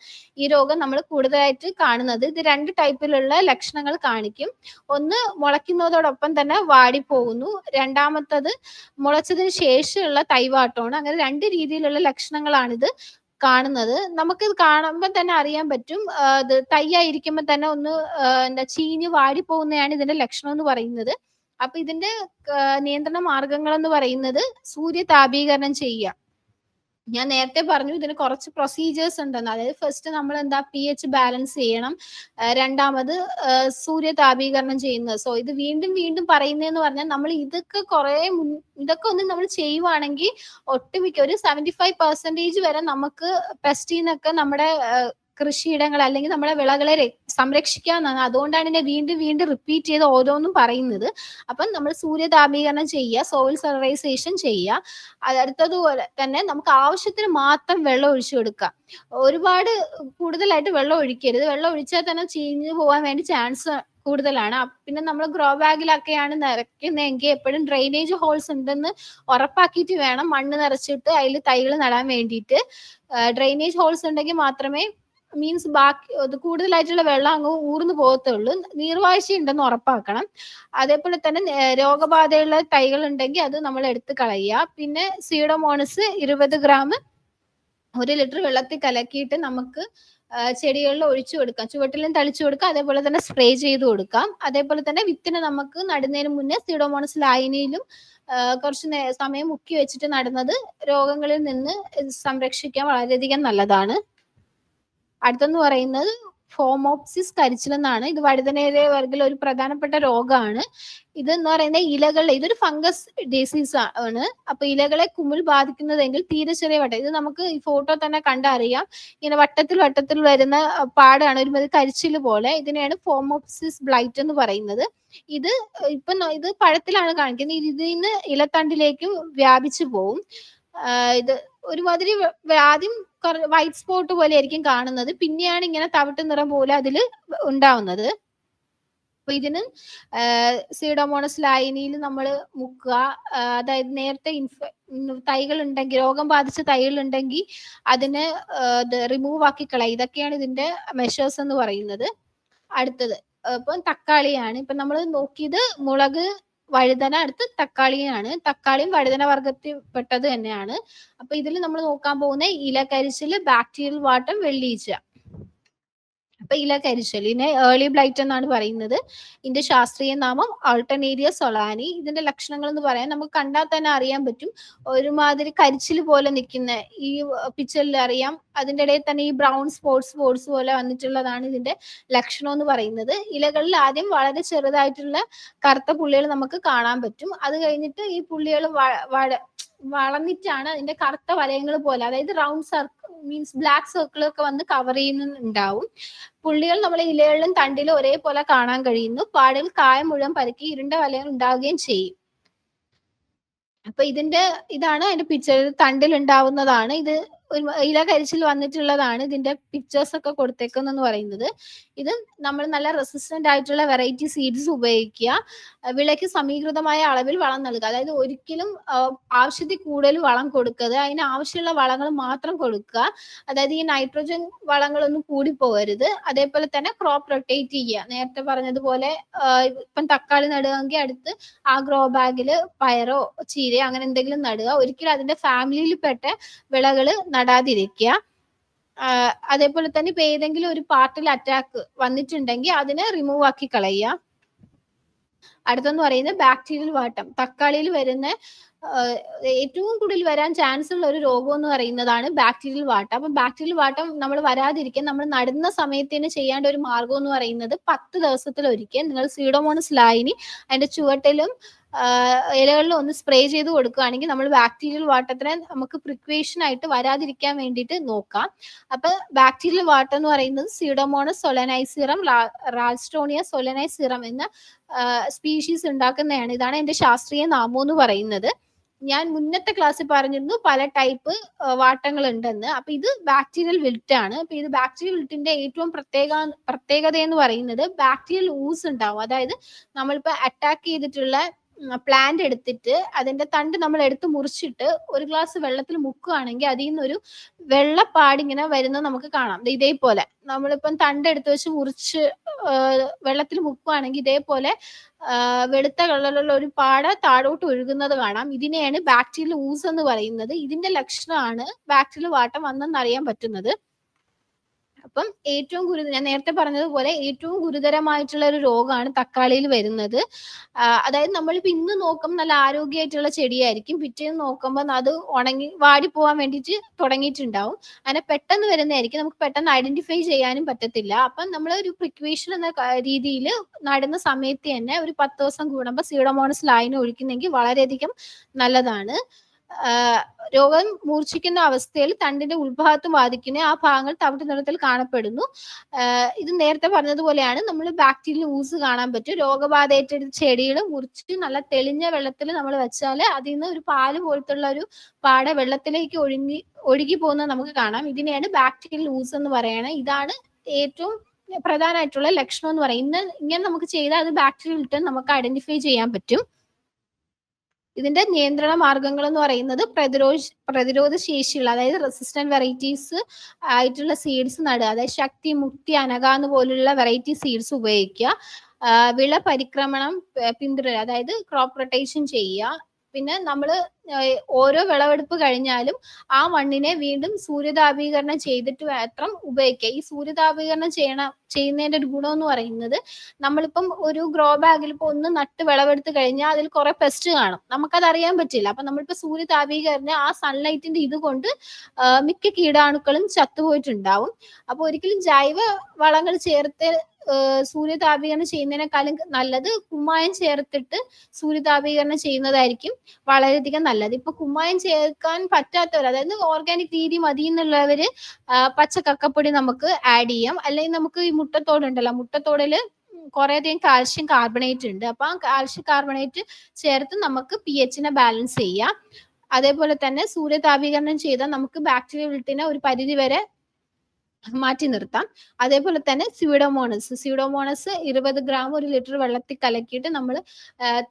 ഈ രോഗം നമ്മൾ കൂടുതലായിട്ട് കാണുന്നത്. ഇത് 2 ടൈപ്പിലുള്ള ലക്ഷണങ്ങൾ കാണിക്കും. ഒന്ന് മുളയ്ക്കുന്നതോടൊപ്പം തന്നെ വാടിപ്പോകുന്നു. രണ്ടാമത്തത് മുളച്ചതിന് ശേഷമുള്ള തൈവാട്ടമാണ്. അങ്ങനെ 2 രീതിയിലുള്ള ലക്ഷണങ്ങളാണിത് കാണുന്നത്. നമുക്കിത് കാണുമ്പോൾ തന്നെ അറിയാൻ പറ്റും. ഇത് തൈയായിരിക്കുമ്പോൾ തന്നെ ഒന്ന് ചീഞ്ഞ് വാടിപ്പോകുന്നതാണ് ഇതിന്റെ ലക്ഷണം എന്ന് പറയുന്നത്. അപ്പൊ ഇതിന്റെ നിയന്ത്രണ മാർഗങ്ങൾ എന്ന് പറയുന്നത് സൂര്യതാപീകരണം ചെയ്യുക. ഞാൻ നേരത്തെ പറഞ്ഞു ഇതിന് കുറച്ച് പ്രൊസീജിയേഴ്സ് ഉണ്ടെന്ന്. അതായത് ഫസ്റ്റ് നമ്മൾ pH ബാലൻസ് ചെയ്യണം. രണ്ടാമത് സൂര്യതാപീകരണം ചെയ്യുന്നത്. സോ ഇത് വീണ്ടും വീണ്ടും പറയുന്നതെന്ന് പറഞ്ഞാൽ നമ്മൾ ഇതൊക്കെ ഒന്ന് നമ്മൾ ചെയ്യുവാണെങ്കിൽ ഒട്ടുമിക്ക ഒരു 75% വരെ നമുക്ക് പെസ്റ്റിന്നൊക്കെ നമ്മുടെ കൃഷിയിടങ്ങൾ അല്ലെങ്കിൽ നമ്മുടെ വിളകളെ സംരക്ഷിക്കാവുന്നതാണ്. അതുകൊണ്ടാണ് ഇതിനെ വീണ്ടും വീണ്ടും റിപ്പീറ്റ് ചെയ്ത് ഓരോന്നും പറയുന്നത്. അപ്പം നമ്മൾ സൂര്യതാപീകരണം ചെയ്യുക, സോയിൽ സ്റ്റെറിലൈസേഷൻ ചെയ്യുക. അടുത്തതുപോലെ തന്നെ നമുക്ക് ആവശ്യത്തിന് മാത്രം വെള്ളം ഒഴിച്ചു കൊടുക്കുക. ഒരുപാട് കൂടുതലായിട്ട് വെള്ളം ഒഴിക്കരുത്. വെള്ളം ഒഴിച്ചാൽ തന്നെ ചീഞ്ഞു പോകാൻ വേണ്ടി ചാൻസ് കൂടുതലാണ്. പിന്നെ നമ്മൾ ഗ്രോ ബാഗിലൊക്കെയാണ് നിറയ്ക്കുന്നതെങ്കിൽ എപ്പോഴും ഡ്രെയിനേജ് ഹോൾസ് ഉണ്ടെന്ന് ഉറപ്പാക്കിയിട്ട് വേണം മണ്ണ് നിറച്ചിട്ട് അതിൽ തൈകൾ നടാൻ വേണ്ടിയിട്ട്. ഡ്രെയിനേജ് ഹോൾസ് ഉണ്ടെങ്കിൽ മാത്രമേ മീൻസ് കൂടുതലായിട്ടുള്ള വെള്ളം അങ്ങ് ഊർന്നു പോകത്തുള്ളൂ. നീർവാഴ്ച ഉണ്ടെന്ന് ഉറപ്പാക്കണം. അതേപോലെ തന്നെ രോഗബാധയുള്ള തൈകൾ ഉണ്ടെങ്കിൽ അത് നമ്മൾ എടുത്ത് കളയുക. പിന്നെ സീഡോമോണസ് 20 ഗ്രാം 1 ലിറ്റർ വെള്ളത്തിൽ കലക്കിയിട്ട് നമുക്ക് ചെടികളിൽ ഒഴിച്ചു കൊടുക്കാം. ചുവട്ടിലും തളിച്ചു കൊടുക്കാം. അതേപോലെ തന്നെ സ്പ്രേ ചെയ്ത് കൊടുക്കാം. അതേപോലെ തന്നെ വിത്തിന് നമുക്ക് നടുന്നതിന് മുന്നേ സീഡോമോണസ് ലായനിയിലും കുറച്ച് സമയം മുക്കി വെച്ചിട്ട് നടുന്നത് രോഗങ്ങളിൽ നിന്ന് സംരക്ഷിക്കാൻ വളരെയധികം നല്ലതാണ്. അടുത്തെന്ന് പറയുന്നത് ഫോമോപ്സിസ് കരിച്ചിൽ എന്നാണ്. ഇത് വഴുതനയിലെ വർഗ്ഗത്തിലെ ഒരു പ്രധാനപ്പെട്ട രോഗമാണ്. ഇതെന്ന് പറയുന്നത് ഇലകളിലെ, ഇതൊരു ഫംഗസ് ഡിസീസ് ആണ്. അപ്പൊ ഇലകളെ കുമിൾ ബാധിക്കുന്നതെങ്കിൽ തീരെ ചെറിയ വട്ടം, ഇത് നമുക്ക് ഈ ഫോട്ടോ തന്നെ കണ്ടറിയാം, ഇങ്ങനെ വട്ടത്തിൽ വരുന്ന പാടാണ്, ഒരു കരിച്ചിൽ പോലെ. ഇതിനെയാണ് ഫോമോപ്സിസ് ബ്ലൈറ്റ് എന്ന് പറയുന്നത്. ഇത് ഇത് പഴത്തിലാണ് കാണിക്കുന്നത്. ഇതിൽ നിന്ന് ഇലത്തണ്ടിലേക്കും വ്യാപിച്ചു പോവും. ഇത് ഒരുമാതിരി ആദ്യം വൈറ്റ് സ്പോട്ട് പോലെ ആയിരിക്കും കാണുന്നത്, പിന്നെയാണ് ഇങ്ങനെ തവിട്ട് നിറം പോലെ അതിൽ ഉണ്ടാവുന്നത്. അപ്പൊ ഇതിന് സീഡോമോണസ് ലായനിയിൽ നമ്മൾ മുക്കുക. അതായത് നേരത്തെ തൈകൾ ഉണ്ടെങ്കിൽ, രോഗം ബാധിച്ച തൈകൾ ഉണ്ടെങ്കിൽ അതിനെ റിമൂവ് ആക്കി കളയുക. ഇതൊക്കെയാണ് ഇതിന്റെ മെഷേഴ്സ് എന്ന് പറയുന്നത്. അടുത്തത് ഇപ്പം തക്കാളിയാണ്. ഇപ്പൊ നമ്മൾ നോക്കിയത് മുളക്, വഴുതന, അടുത്ത് തക്കാളിയാണ്. തക്കാളിയും വഴുതന വർഗത്തിൽ പെട്ടത് തന്നെയാണ്. അപ്പൊ ഇതിൽ നമ്മൾ നോക്കാൻ പോകുന്ന ഇലകരിച്ചിൽ, ബാക്ടീരിയൽ വാട്ടം, വെള്ളീച്ച. അപ്പൊ ഇലകരിച്ചലിനെ ഏർലി ബ്ലൈറ്റ് എന്നാണ് പറയുന്നത്. ഇതിന്റെ ശാസ്ത്രീയ നാമം ആൾട്ടർനേരിയ സൊളാനി. ഇതിന്റെ ലക്ഷണങ്ങൾ എന്ന് പറയാൻ നമുക്ക് കണ്ടാൽ തന്നെ അറിയാൻ പറ്റും, ഒരുമാതിരി കരിച്ചിൽ പോലെ നിൽക്കുന്ന ഈ പിക്ചറിൽ അറിയാം. അതിന്റെ ഇടയിൽ തന്നെ ഈ ബ്രൗൺ സ്പോട്സ് പോലെ വന്നിട്ടുള്ളതാണ് ഇതിന്റെ ലക്ഷണം എന്ന് പറയുന്നത്. ഇലകളിൽ ആദ്യം വളരെ ചെറുതായിട്ടുള്ള കറുത്ത പുള്ളികൾ നമുക്ക് കാണാൻ പറ്റും. അത് കഴിഞ്ഞിട്ട് ഈ പുള്ളികൾ വളർന്നിട്ടാണ് അതിന്റെ കറുത്ത വലയങ്ങൾ പോലെ, അതായത് റൗണ്ട് സർക്കിൾ മീൻസ് ബ്ലാക്ക് സർക്കിളൊക്കെ വന്ന് കവർ ചെയ്യുന്നുണ്ടാവും. പുള്ളികൾ നമ്മളെ ഇലകളിലും തണ്ടിലും ഒരേപോലെ കാണാൻ കഴിയുന്നു. പാടുകൾ കായം മുഴുവൻ പരക്കി ഇരുണ്ട വലയങ്ങൾ ഉണ്ടാവുകയും ചെയ്യും. അപ്പൊ ഇതാണ് അതിന്റെ പിക്ചർ. തണ്ടിൽ ഉണ്ടാവുന്നതാണ് ഇത്. ഒരു ഇല കരിച്ചിൽ വന്നിട്ടുള്ളതാണ്. ഇതിന്റെ പിക്ചേഴ്സ് ഒക്കെ കൊടുത്തേക്കെന്ന് പറയുന്നത്. ഇത് നമ്മൾ നല്ല റെസിസ്റ്റന്റ് ആയിട്ടുള്ള വെറൈറ്റി സീഡ്സ് ഉപയോഗിക്കുക. വിളയ്ക്ക് സമീകൃതമായ അളവിൽ വളം നൽകുക. അതായത് ഒരിക്കലും ആവശ്യത്തിൽ കൂടുതൽ വളം കൊടുക്കരുത്, അതിന് ആവശ്യമുള്ള വളങ്ങൾ മാത്രം കൊടുക്കുക. അതായത് ഈ നൈട്രോജൻ വളങ്ങളൊന്നും കൂടി പോകരുത്. അതേപോലെ തന്നെ ക്രോപ്പ് റൊട്ടേറ്റ് ചെയ്യുക. നേരത്തെ പറഞ്ഞതുപോലെ ഇപ്പം തക്കാളി നടുകയെങ്കിൽ അടുത്ത് ആ ഗ്രോ ബാഗിൽ പയറോ ചീരയോ അങ്ങനെ എന്തെങ്കിലും നടുക. ഒരിക്കലും അതിന്റെ ഫാമിലിയിൽ പെട്ട വിളകൾ നടാതിരിക്കുക. അതേപോലെ തന്നെ ഇപ്പൊ ഏതെങ്കിലും ഒരു പാർട്ടിൽ അറ്റാക്ക് വന്നിട്ടുണ്ടെങ്കിൽ അതിനെ റിമൂവ് ആക്കി കളയുക. അടുത്തെന്ന് പറയുന്നത് ബാക്ടീരിയൽ വാട്ടം. തക്കാളിയിൽ വരുന്ന ഏറ്റവും കൂടുതൽ വരാൻ ചാൻസ് ഉള്ള ഒരു രോഗം എന്ന് പറയുന്നതാണ് ബാക്ടീരിയൽ വാട്ടം. അപ്പൊ ബാക്ടീരിയൽ വാട്ടം നമ്മൾ വരാതിരിക്കാൻ നമ്മൾ നടുന്ന സമയത്തിന് ചെയ്യേണ്ട ഒരു മാർഗം എന്ന് പറയുന്നത് 10 ദിവസത്തിലൊരിക്കൽ നിങ്ങൾ സീഡോമോണസ് ലായനി അതിന്റെ ചുവട്ടിലും ഇലകളിലും ഒന്ന് സ്പ്രേ ചെയ്ത് കൊടുക്കുകയാണെങ്കിൽ നമ്മൾ ബാക്ടീരിയൽ വാട്ടത്തിനെ നമുക്ക് പ്രിക്വേഷൻ ആയിട്ട് വരാതിരിക്കാൻ വേണ്ടിയിട്ട് നോക്കാം. അപ്പൊ ബാക്ടീരിയൽ വാട്ടം എന്ന് പറയുന്നത് സീഡോമോണസ് സൊലനൈസിറം, റാൽസ്റ്റോണിയ സൊലനൈസിറം എന്ന സ്പീഷീസ് ഉണ്ടാക്കുന്നതാണ്. ഇതാണ് എന്റെ ശാസ്ത്രീയ നാമം എന്ന് പറയുന്നത്. ഞാൻ മുന്നത്തെ ക്ലാസ്സിൽ പറഞ്ഞിരുന്നു പല ടൈപ്പ് വാട്ടങ്ങൾ ഉണ്ടെന്ന്. അപ്പൊ ഇത് ബാക്ടീരിയൽ വിൽറ്റ് ആണ്. അപ്പൊ ഇത് ബാക്ടീരിയൽ വിൽറ്റിന്റെ ഏറ്റവും പ്രത്യേകത എന്ന് പറയുന്നത് ബാക്ടീരിയൽ ഊസ് ഉണ്ടാവും. അതായത് നമ്മളിപ്പോ അറ്റാക്ക് ചെയ്തിട്ടുള്ള പ്ലാന്റ് എടുത്തിട്ട് അതിന്റെ തണ്ട് നമ്മൾ എടുത്ത് മുറിച്ചിട്ട് ഒരു ഗ്ലാസ് വെള്ളത്തിൽ മുക്കുകയാണെങ്കിൽ അതിൽ നിന്നൊരു വെള്ളപ്പാടിങ്ങനെ വരുന്നത് നമുക്ക് കാണാം. ഇതേപോലെ നമ്മളിപ്പം തണ്ട് എടുത്ത് വെച്ച് മുറിച്ച് വെള്ളത്തിൽ മുക്കുകയാണെങ്കിൽ ഇതേപോലെ വെളുത്ത കളറിലുള്ള ഒരു പാട താഴോട്ട് ഒഴുകുന്നത് കാണാം. ഇതിനെയാണ് ബാക്ടീരിയൽ ഊസ് എന്ന് പറയുന്നത്. ഇതിന്റെ ലക്ഷണമാണ് ബാക്ടീരിയൽ വാട്ടം വന്നെന്ന് അറിയാൻ പറ്റുന്നത്. അപ്പം ഏറ്റവും ഞാൻ നേരത്തെ പറഞ്ഞതുപോലെ ഏറ്റവും ഗുരുതരമായിട്ടുള്ള ഒരു രോഗമാണ് തക്കാളിയിൽ വരുന്നത്. അതായത് നമ്മളിപ്പോ ഇന്ന് നോക്കുമ്പോൾ നല്ല ആരോഗ്യമായിട്ടുള്ള ചെടിയായിരിക്കും, പിറ്റേന്ന് നോക്കുമ്പോൾ അത് ഉണങ്ങി വാടിപ്പോവാൻ വേണ്ടിയിട്ട് തുടങ്ങിയിട്ടുണ്ടാവും. അങ്ങനെ പെട്ടെന്ന് വരുന്നതായിരിക്കും, നമുക്ക് പെട്ടെന്ന് ഐഡന്റിഫൈ ചെയ്യാനും പറ്റത്തില്ല. അപ്പം നമ്മൾ ഒരു പ്രിക്വേഷൻ എന്ന രീതിയിൽ നടുന്ന സമയത്ത് തന്നെ ഒരു 10 ദിവസം കൂടുമ്പോൾ സീഡോമോണസ് ലായനി ഒഴിക്കുന്നെങ്കിൽ വളരെയധികം നല്ലതാണ്. രോഗം മൂർച്ഛിക്കുന്ന അവസ്ഥയിൽ തണ്ടിന്റെ ഉൾഭാഗത്ത് ബാധിക്കുന്ന ആ ഭാഗങ്ങൾ തവിട്ട് നിറത്തിൽ കാണപ്പെടുന്നു. ഇത് നേരത്തെ പറഞ്ഞതുപോലെയാണ് നമ്മൾ ബാക്ടീരിയൽ ഊസ് കാണാൻ പറ്റും. രോഗബാധയേറ്റ ചെടികൾ മുറിച്ച് നല്ല തെളിഞ്ഞ വെള്ളത്തിൽ നമ്മൾ വെച്ചാൽ അതിൽ നിന്ന് ഒരു പാല് പോലത്തുള്ള ഒരു പാട വെള്ളത്തിലേക്ക് ഒഴുകി പോകുന്നത് നമുക്ക് കാണാം. ഇതിനെയാണ് ബാക്ടീരിയൽ ഊസ് എന്ന് പറയുന്നത്. ഇതാണ് ഏറ്റവും പ്രധാനമായിട്ടുള്ള ലക്ഷണം എന്ന് പറയുന്നത്. ഇങ്ങനെ നമുക്ക് ചെയ്താൽ അത് ബാക്ടീരിയൽ വിൽറ്റ് നമുക്ക് ഐഡന്റിഫൈ ചെയ്യാൻ പറ്റും. ഇതിന്റെ നിയന്ത്രണ മാർഗങ്ങൾ എന്ന് പറയുന്നത് പ്രതിരോധ ശേഷിയുള്ള, അതായത് റെസിസ്റ്റന്റ് വെറൈറ്റീസ് ആയിട്ടുള്ള സീഡ്സ് നടുക. അതായത് ശക്തി, മുക്തി, അനഗാന്ന് പോലുള്ള വെറൈറ്റി സീഡ്സ് ഉപയോഗിക്കുക. വിള പരിക്രമണം പിന്തുടരുക, അതായത് ക്രോപ്പ് റൊട്ടേഷൻ ചെയ്യുക. പിന്നെ നമ്മൾ ഓരോ വിളവെടുപ്പ് കഴിഞ്ഞാലും ആ മണ്ണിനെ വീണ്ടും സൂര്യതാപീകരണം ചെയ്തിട്ട് മാത്രം ഉപയോഗിക്കുക. ഈ സൂര്യതാപീകരണം ചെയ്യുന്നതിന്റെ ഒരു ഗുണം എന്ന് പറയുന്നത്, നമ്മളിപ്പം ഒരു ഗ്രോ ബാഗിൽ ഇപ്പൊ ഒന്ന് നട്ട് വിളവെടുത്ത് കഴിഞ്ഞാൽ അതിൽ കുറെ പെസ്റ്റ് കാണും, നമുക്കത് അറിയാൻ പറ്റില്ല. അപ്പൊ നമ്മളിപ്പോ സൂര്യതാപീകരണം ആ സൺലൈറ്റിന്റെ ഇത് കൊണ്ട് മിക്ക കീടാണുക്കളും ചത്തുപോയിട്ടുണ്ടാവും. അപ്പൊ ഒരിക്കലും ജൈവ വളങ്ങൾ ചേർത്ത് സൂര്യതാപീകരണം ചെയ്യുന്നതിനേക്കാളും നല്ലത് കുമ്മായം ചേർത്തിട്ട് സൂര്യതാപീകരണം ചെയ്യുന്നതായിരിക്കും വളരെയധികം നല്ലത്. ഇപ്പൊ കുമ്മായം ചേർക്കാൻ പറ്റാത്തവർ, അതായത് ഓർഗാനിക് രീതി മതി എന്നുള്ളവര് പച്ച കക്കപ്പൊടി നമുക്ക് ആഡ് ചെയ്യാം. അല്ലെങ്കിൽ നമുക്ക് ഈ മുട്ടത്തോടുണ്ടല്ലോ, മുട്ടത്തോടില് കുറേയധികം കാൽഷ്യം കാർബണേറ്റ് ഉണ്ട്. അപ്പൊ ആ കാൽഷ്യം കാർബണേറ്റ് ചേർത്ത് നമുക്ക് pH നെ ബാലൻസ് ചെയ്യാം. അതേപോലെ തന്നെ സൂര്യതാപീകരണം ചെയ്താൽ നമുക്ക് ബാക്ടീരിയലിറ്റിനെ ഒരു പരിധി വരെ മാറ്റി നിർത്താം. അതേപോലെ തന്നെ സ്യൂഡോമോണസ് 20 ഗ്രാം 1 ലിറ്റർ വെള്ളത്തിൽ കലക്കിയിട്ട് നമ്മൾ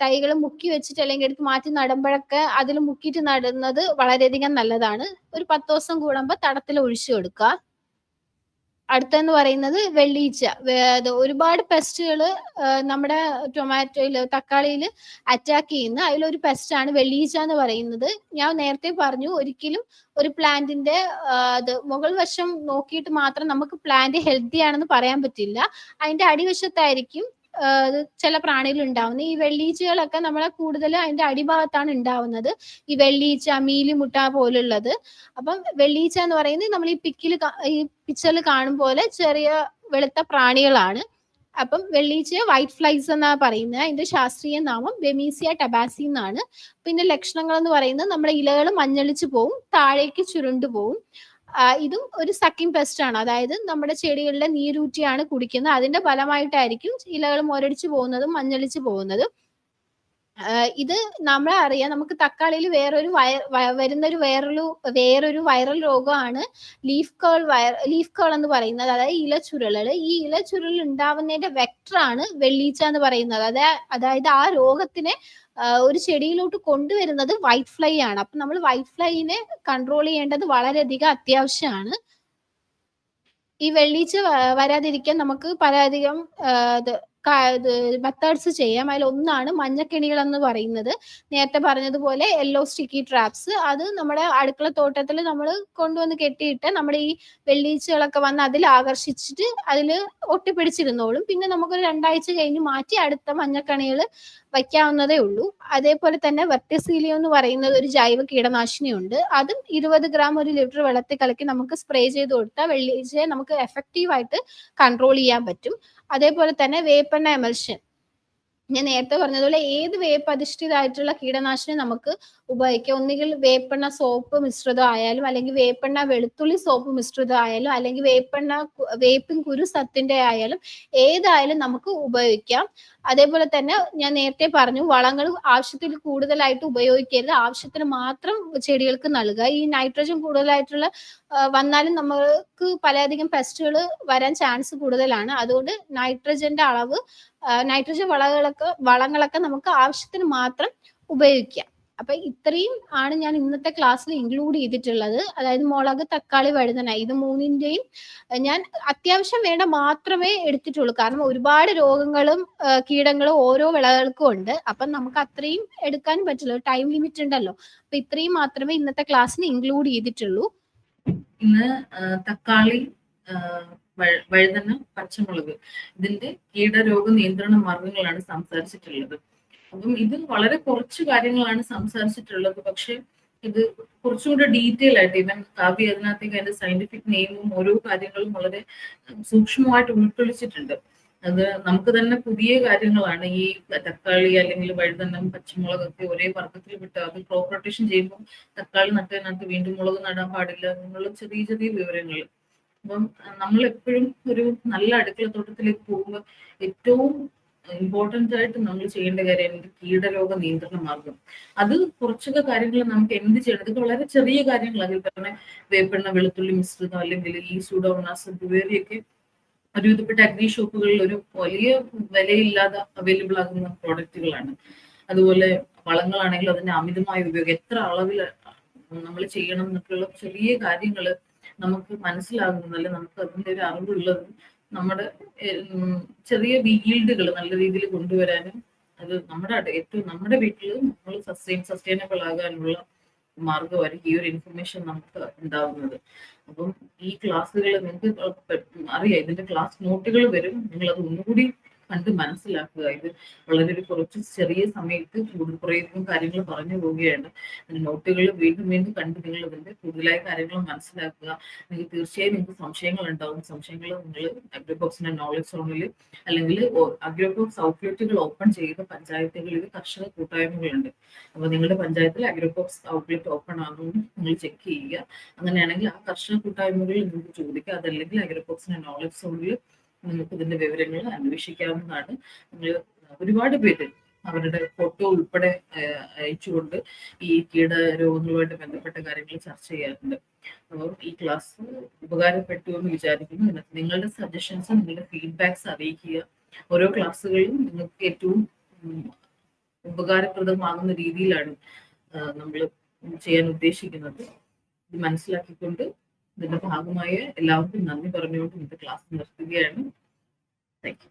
തൈകൾ മുക്കി വെച്ചിട്ട് അല്ലെങ്കിൽ എടുത്ത് മാറ്റി നടുമ്പോഴൊക്കെ അതിൽ മുക്കിയിട്ട് നടുന്നത് വളരെയധികം നല്ലതാണ്. ഒരു 10 ദിവസം കൂടുമ്പോൾ തടത്തിൽ ഒഴിച്ചു കൊടുക്കുക. അടുത്തെന്ന് പറയുന്നത് വെള്ളീച്ച. ഒരുപാട് പെസ്റ്റുകൾ നമ്മുടെ ടൊമാറ്റോയില് തക്കാളിയില് അറ്റാക്ക് ചെയ്യുന്ന അതിലൊരു പെസ്റ്റാണ് വെള്ളീച്ച എന്ന് പറയുന്നത്. ഞാൻ നേരത്തെ പറഞ്ഞു, ഒരിക്കലും ഒരു പ്ലാന്റിന്റെ അത് മുകൾ വശം നോക്കിയിട്ട് മാത്രം നമുക്ക് പ്ലാന്റ് ഹെൽത്തി ആണെന്ന് പറയാൻ പറ്റില്ല. അതിന്റെ അടിവശത്തായിരിക്കും ചില പ്രാണികൾ ഉണ്ടാവുന്നത്. ഈ വെള്ളീച്ചകളൊക്കെ നമ്മളെ കൂടുതൽ അതിന്റെ അടിഭാഗത്താണ് ഉണ്ടാവുന്നത്, ഈ വെള്ളീച്ച, മീലിമുട്ട പോലുള്ളത്. അപ്പം വെള്ളീച്ച എന്ന് പറയുന്നത് നമ്മൾ ഈ പിക്ചറിൽ കാണും പോലെ ചെറിയ വെളുത്ത പ്രാണികളാണ്. അപ്പം വെള്ളീച്ച വൈറ്റ് ഫ്ലൈസ് എന്നാ പറയുന്നത്. അതിന്റെ ശാസ്ത്രീയ നാമം ബെമീസിയ ടബാസി എന്നാണ്. പിന്നെ ലക്ഷണങ്ങൾ എന്ന് പറയുന്നത് നമ്മുടെ ഇലകൾ മഞ്ഞളിച്ച് പോവും, താഴേക്ക് ചുരുണ്ടു പോവും. ഇതും ഒരു സക്കിംഗ് പെസ്റ്റ് ആണ്, അതായത് നമ്മുടെ ചെടികളിലെ നീരൂറ്റിയാണ് കുടിക്കുന്നത്. അതിന്റെ ഫലമായിട്ടായിരിക്കും ഇലകൾ മുരടിച്ചു പോകുന്നതും മഞ്ഞളിച്ച് പോകുന്നതും. ഇത് നമ്മളെ അറിയാം, നമുക്ക് തക്കാളിയിൽ വരുന്നൊരു വേറൊരു വൈറൽ രോഗമാണ് ലീഫ് കേൾ എന്ന് പറയുന്നത്, അതായത് ഇലച്ചുരുളൽ. ഈ ഇലച്ചുരുളൽ ഉണ്ടാവുന്നതിന്റെ വെക്ടറാണ് വെള്ളീച്ച എന്ന് പറയുന്നത്. അതായത് ആ രോഗത്തിനെ ഒരു ചെടിയിലോട്ട് കൊണ്ടുവരുന്നത് വൈറ്റ് ഫ്ലൈ ആണ്. അപ്പൊ നമ്മൾ വൈറ്റ് ഫ്ലൈനെ കൺട്രോൾ ചെയ്യേണ്ടത് വളരെയധികം അത്യാവശ്യമാണ്. ഈ വെള്ളീച്ച വരാതിരിക്കാൻ നമുക്ക് പലധികം മെത്തേഡ്സ് ചെയ്യാം. അതിൽ ഒന്നാണ് മഞ്ഞക്കെണികൾ എന്ന് പറയുന്നത്. നേരത്തെ പറഞ്ഞതുപോലെ യെല്ലോ സ്റ്റിക്കി ട്രാപ്സ്, അത് നമ്മുടെ അടുക്കള തോട്ടത്തിൽ നമ്മൾ കൊണ്ടുവന്ന് കെട്ടിയിട്ട് നമ്മുടെ ഈ വെള്ളീച്ചകളൊക്കെ വന്ന് അതിൽ ആകർഷിച്ചിട്ട് അതിൽ ഒട്ടിപ്പിടിച്ചിരുന്നോളും. പിന്നെ നമുക്കൊരു 2 ആഴ്ച കഴിഞ്ഞ് മാറ്റി അടുത്ത മഞ്ഞക്കണികൾ വയ്ക്കാവുന്നതേ ഉള്ളൂ. അതേപോലെ തന്നെ വെർട്ടിസീലിയം എന്ന് പറയുന്നത് ഒരു ജൈവ കീടനാശിനിയുണ്ട്. അതും 20 ഗ്രാം 1 ലിറ്റർ വെള്ളത്തിൽ കലക്കി നമുക്ക് സ്പ്രേ ചെയ്ത് കൊടുത്താൽ വെള്ളീച്ചയെ നമുക്ക് എഫക്റ്റീവായിട്ട് കൺട്രോൾ ചെയ്യാൻ പറ്റും. അതേപോലെ തന്നെ വേപ്പെണ്ണ എമൽഷൻ, ഞാൻ നേരത്തെ പറഞ്ഞതുപോലെ ഏത് വേപ്പ് അധിഷ്ഠിതമായിട്ടുള്ള കീടനാശിനി നമുക്ക് ഉപയോഗിക്കാം. ഒന്നുകിൽ വേപ്പെണ്ണ സോപ്പ് മിശ്രിതം ആയാലും, അല്ലെങ്കിൽ വേപ്പെണ്ണ വെളുത്തുള്ളി സോപ്പ് മിശ്രിതം ആയാലും, അല്ലെങ്കിൽ വേപ്പിൻ കുരു സത്തിന്റെ ആയാലും, ഏതായാലും നമുക്ക് ഉപയോഗിക്കാം. അതേപോലെ തന്നെ ഞാൻ നേരത്തെ പറഞ്ഞു, വളങ്ങൾ ആവശ്യത്തിൽ കൂടുതലായിട്ട് ഉപയോഗിക്കരുത്, ആവശ്യത്തിന് മാത്രം ചെടികൾക്ക് നൽകുക. ഈ നൈട്രജൻ കൂടുതലായിട്ടുള്ള വന്നാലും നമ്മൾക്ക് പലധികം പെസ്റ്റുകൾ വരാൻ ചാൻസ് കൂടുതലാണ്. അതുകൊണ്ട് നൈട്രജന്റെ അളവ്, നൈട്രജൻ വളങ്ങളൊക്കെ നമുക്ക് ആവശ്യത്തിന് മാത്രം ഉപയോഗിക്കാം. അപ്പൊ ഇത്രയും ആണ് ഞാൻ ഇന്നത്തെ ക്ലാസ്സിൽ ഇൻക്ലൂഡ് ചെയ്തിട്ടുള്ളത്. അതായത് മുളക്, തക്കാളി, വഴുതന, ഇത് മൂന്നിന്റെയും ഞാൻ അത്യാവശ്യം വേണ്ട മാത്രമേ എടുത്തിട്ടുള്ളൂ. കാരണം ഒരുപാട് രോഗങ്ങളും കീടങ്ങളും ഓരോ വിളകൾക്കും ഉണ്ട്. അപ്പം നമുക്ക് അത്രയും എടുക്കാൻ പറ്റില്ല, ടൈം ലിമിറ്റ് ഉണ്ടല്ലോ. അപ്പൊ ഇത്രയും മാത്രമേ ഇന്നത്തെ ക്ലാസ്സിൽ ഇൻക്ലൂഡ് ചെയ്തിട്ടുള്ളൂ. ഇന്ന് തക്കാളി, വഴുതന, പച്ചമുളക്, ഇതിന്റെ കീടരോഗ നിയന്ത്രണ മാർഗങ്ങളാണ് സംസാരിച്ചിട്ടുള്ളത്. അപ്പം ഇത് വളരെ കുറച്ച് കാര്യങ്ങളാണ് സംസാരിച്ചിട്ടുള്ളത്. പക്ഷെ ഇത് കുറച്ചുകൂടെ ഡീറ്റെയിൽ ആയിട്ട്, ഇവൻ കാവ്യ അതിനകത്തേക്ക് അതിന്റെ സയന്റിഫിക് നെയിമും ഓരോ കാര്യങ്ങളും വളരെ സൂക്ഷ്മമായിട്ട് ഉൾക്കൊള്ളിച്ചിട്ടുണ്ട്. അത് നമുക്ക് തന്നെ പുതിയ കാര്യങ്ങളാണ്. ഈ തക്കാളി അല്ലെങ്കിൽ വഴുതനം, പച്ചമുളകൊക്കെ ഒരേ വർഗത്തിൽ വിട്ട് അത് ക്രോപ്പ് റൊട്ടേഷൻ ചെയ്യുമ്പോൾ തക്കാളി നട്ടതിനകത്ത് വീണ്ടും മുളക് നടാൻ പാടില്ല എന്നുള്ള ചെറിയ ചെറിയ വിവരങ്ങൾ. അപ്പം നമ്മൾ എപ്പോഴും ഒരു നല്ല അടുക്കള തോട്ടത്തിലേക്ക് പോകുമ്പോൾ ഏറ്റവും ഇമ്പോർട്ടൻ്റ് ആയിട്ട് നമ്മൾ ചെയ്യേണ്ട കാര്യമാണ് കീടരോഗ നിയന്ത്രണ മാർഗം. അത് കുറച്ചൊക്കെ കാര്യങ്ങൾ നമുക്ക് എന്ത് ചെയ്യണം, ഇത് വളരെ ചെറിയ കാര്യങ്ങൾ. അതിൽ തന്നെ വേപ്പെണ്ണ, വെളുത്തുള്ളി മിശ്രിതം, അല്ലെങ്കിൽ ഈ സൂഡോമോണാസ്, ബുവേറിയൊക്കെ ഒരുവിധപ്പെട്ട അഗ്രി ഷോപ്പുകളിൽ ഒരു വലിയ വിലയില്ലാതെ അവൈലബിൾ ആകുന്ന പ്രോഡക്റ്റുകളാണ്. അതുപോലെ വളങ്ങളാണെങ്കിലും അതിന്റെ അമിതമായ ഉപയോഗം, എത്ര അളവിൽ നമ്മൾ ചെയ്യണം എന്നൊക്കെയുള്ള ചെറിയ കാര്യങ്ങൾ നമുക്ക് മനസ്സിലാകുന്നതല്ല, നമുക്ക് അതിൻ്റെ ഒരു അറിവുള്ളത് നമ്മുടെ ചെറിയ ഈൽഡുകൾ നല്ല രീതിയിൽ കൊണ്ടുവരാനും അത് ഏറ്റവും നമ്മുടെ വീട്ടിൽ നമ്മൾ സസ്റ്റൈനബിൾ ആകാനുള്ള മാർഗമായിരിക്കും ഈ ഒരു ഇൻഫർമേഷൻ നമുക്ക് ഉണ്ടാവുന്നത്. അപ്പം ഈ ക്ലാസ്സുകൾ നിങ്ങൾക്ക് അറിയാം, ഇതിന്റെ ക്ലാസ് നോട്ടുകൾ വരും, നിങ്ങൾ അത് ഒന്നുകൂടി കണ്ട് മനസ്സിലാക്കുക. ഇത് വളരെ കുറച്ച് ചെറിയ സമയത്ത് കുറേയധികം കാര്യങ്ങൾ പറഞ്ഞു പോവുകയാണ്. നോട്ടുകൾ വീണ്ടും വീണ്ടും കണ്ട് നിങ്ങൾ ഇതിന്റെ കൂടുതലായ കാര്യങ്ങൾ മനസ്സിലാക്കുക. നിങ്ങൾക്ക് തീർച്ചയായും നിങ്ങൾക്ക് സംശയങ്ങൾ ഉണ്ടാവും. സംശയങ്ങൾ നിങ്ങൾ അഗ്രോബോക്സിന്റെ നോളജ് സോണിൽ അല്ലെങ്കിൽ അഗ്രോബോക്സ് ഔട്ട്ലെറ്റുകൾ ഓപ്പൺ ചെയ്ത പഞ്ചായത്തുകളിൽ കർഷക കൂട്ടായ്മകളുണ്ട്. അപ്പോൾ നിങ്ങളുടെ പഞ്ചായത്തിൽ അഗ്രോബോക്സ് ഔട്ട്ലെറ്റ് ഓപ്പൺ ആകുമെന്ന് നിങ്ങൾ ചെക്ക് ചെയ്യുക. അങ്ങനെയാണെങ്കിൽ ആ കർഷക കൂട്ടായ്മകളിൽ നിങ്ങൾക്ക് ചോദിക്കുക. അതല്ലെങ്കിൽ അഗ്രോബോക്സിന്റെ നോളജ് സോണിൽ നിങ്ങൾക്ക് ഇതിന്റെ വിവരങ്ങൾ അന്വേഷിക്കാവുന്നതാണ്. നിങ്ങൾ ഒരുപാട് പേര് അവരുടെ ഫോട്ടോ ഉൾപ്പെടെ അയച്ചുകൊണ്ട് ഈ കീടരോഗങ്ങളുമായിട്ട് ബന്ധപ്പെട്ട കാര്യങ്ങൾ ചർച്ച ചെയ്യാറുണ്ട്. അപ്പോൾ ഈ ക്ലാസ് ഉപകാരപ്പെട്ടു എന്ന് വിചാരിക്കുന്നു. നിങ്ങളുടെ സജഷൻസ്, നിങ്ങളുടെ ഫീഡ്ബാക്സ് അറിയിക്കുക. ഓരോ ക്ലാസ്സുകളും നിങ്ങൾക്ക് ഏറ്റവും ഉപകാരപ്രദമാകുന്ന രീതിയിലാണ് നമ്മൾ ചെയ്യാൻ ഉദ്ദേശിക്കുന്നത്. ഇത് മനസ്സിലാക്കിക്കൊണ്ട് ഇതിന്റെ ഭാഗമായ എല്ലാവർക്കും നന്ദി പറഞ്ഞുകൊണ്ട് ഇന്നത്തെ ക്ലാസ് നിർത്തുകയാണ്. Thank you.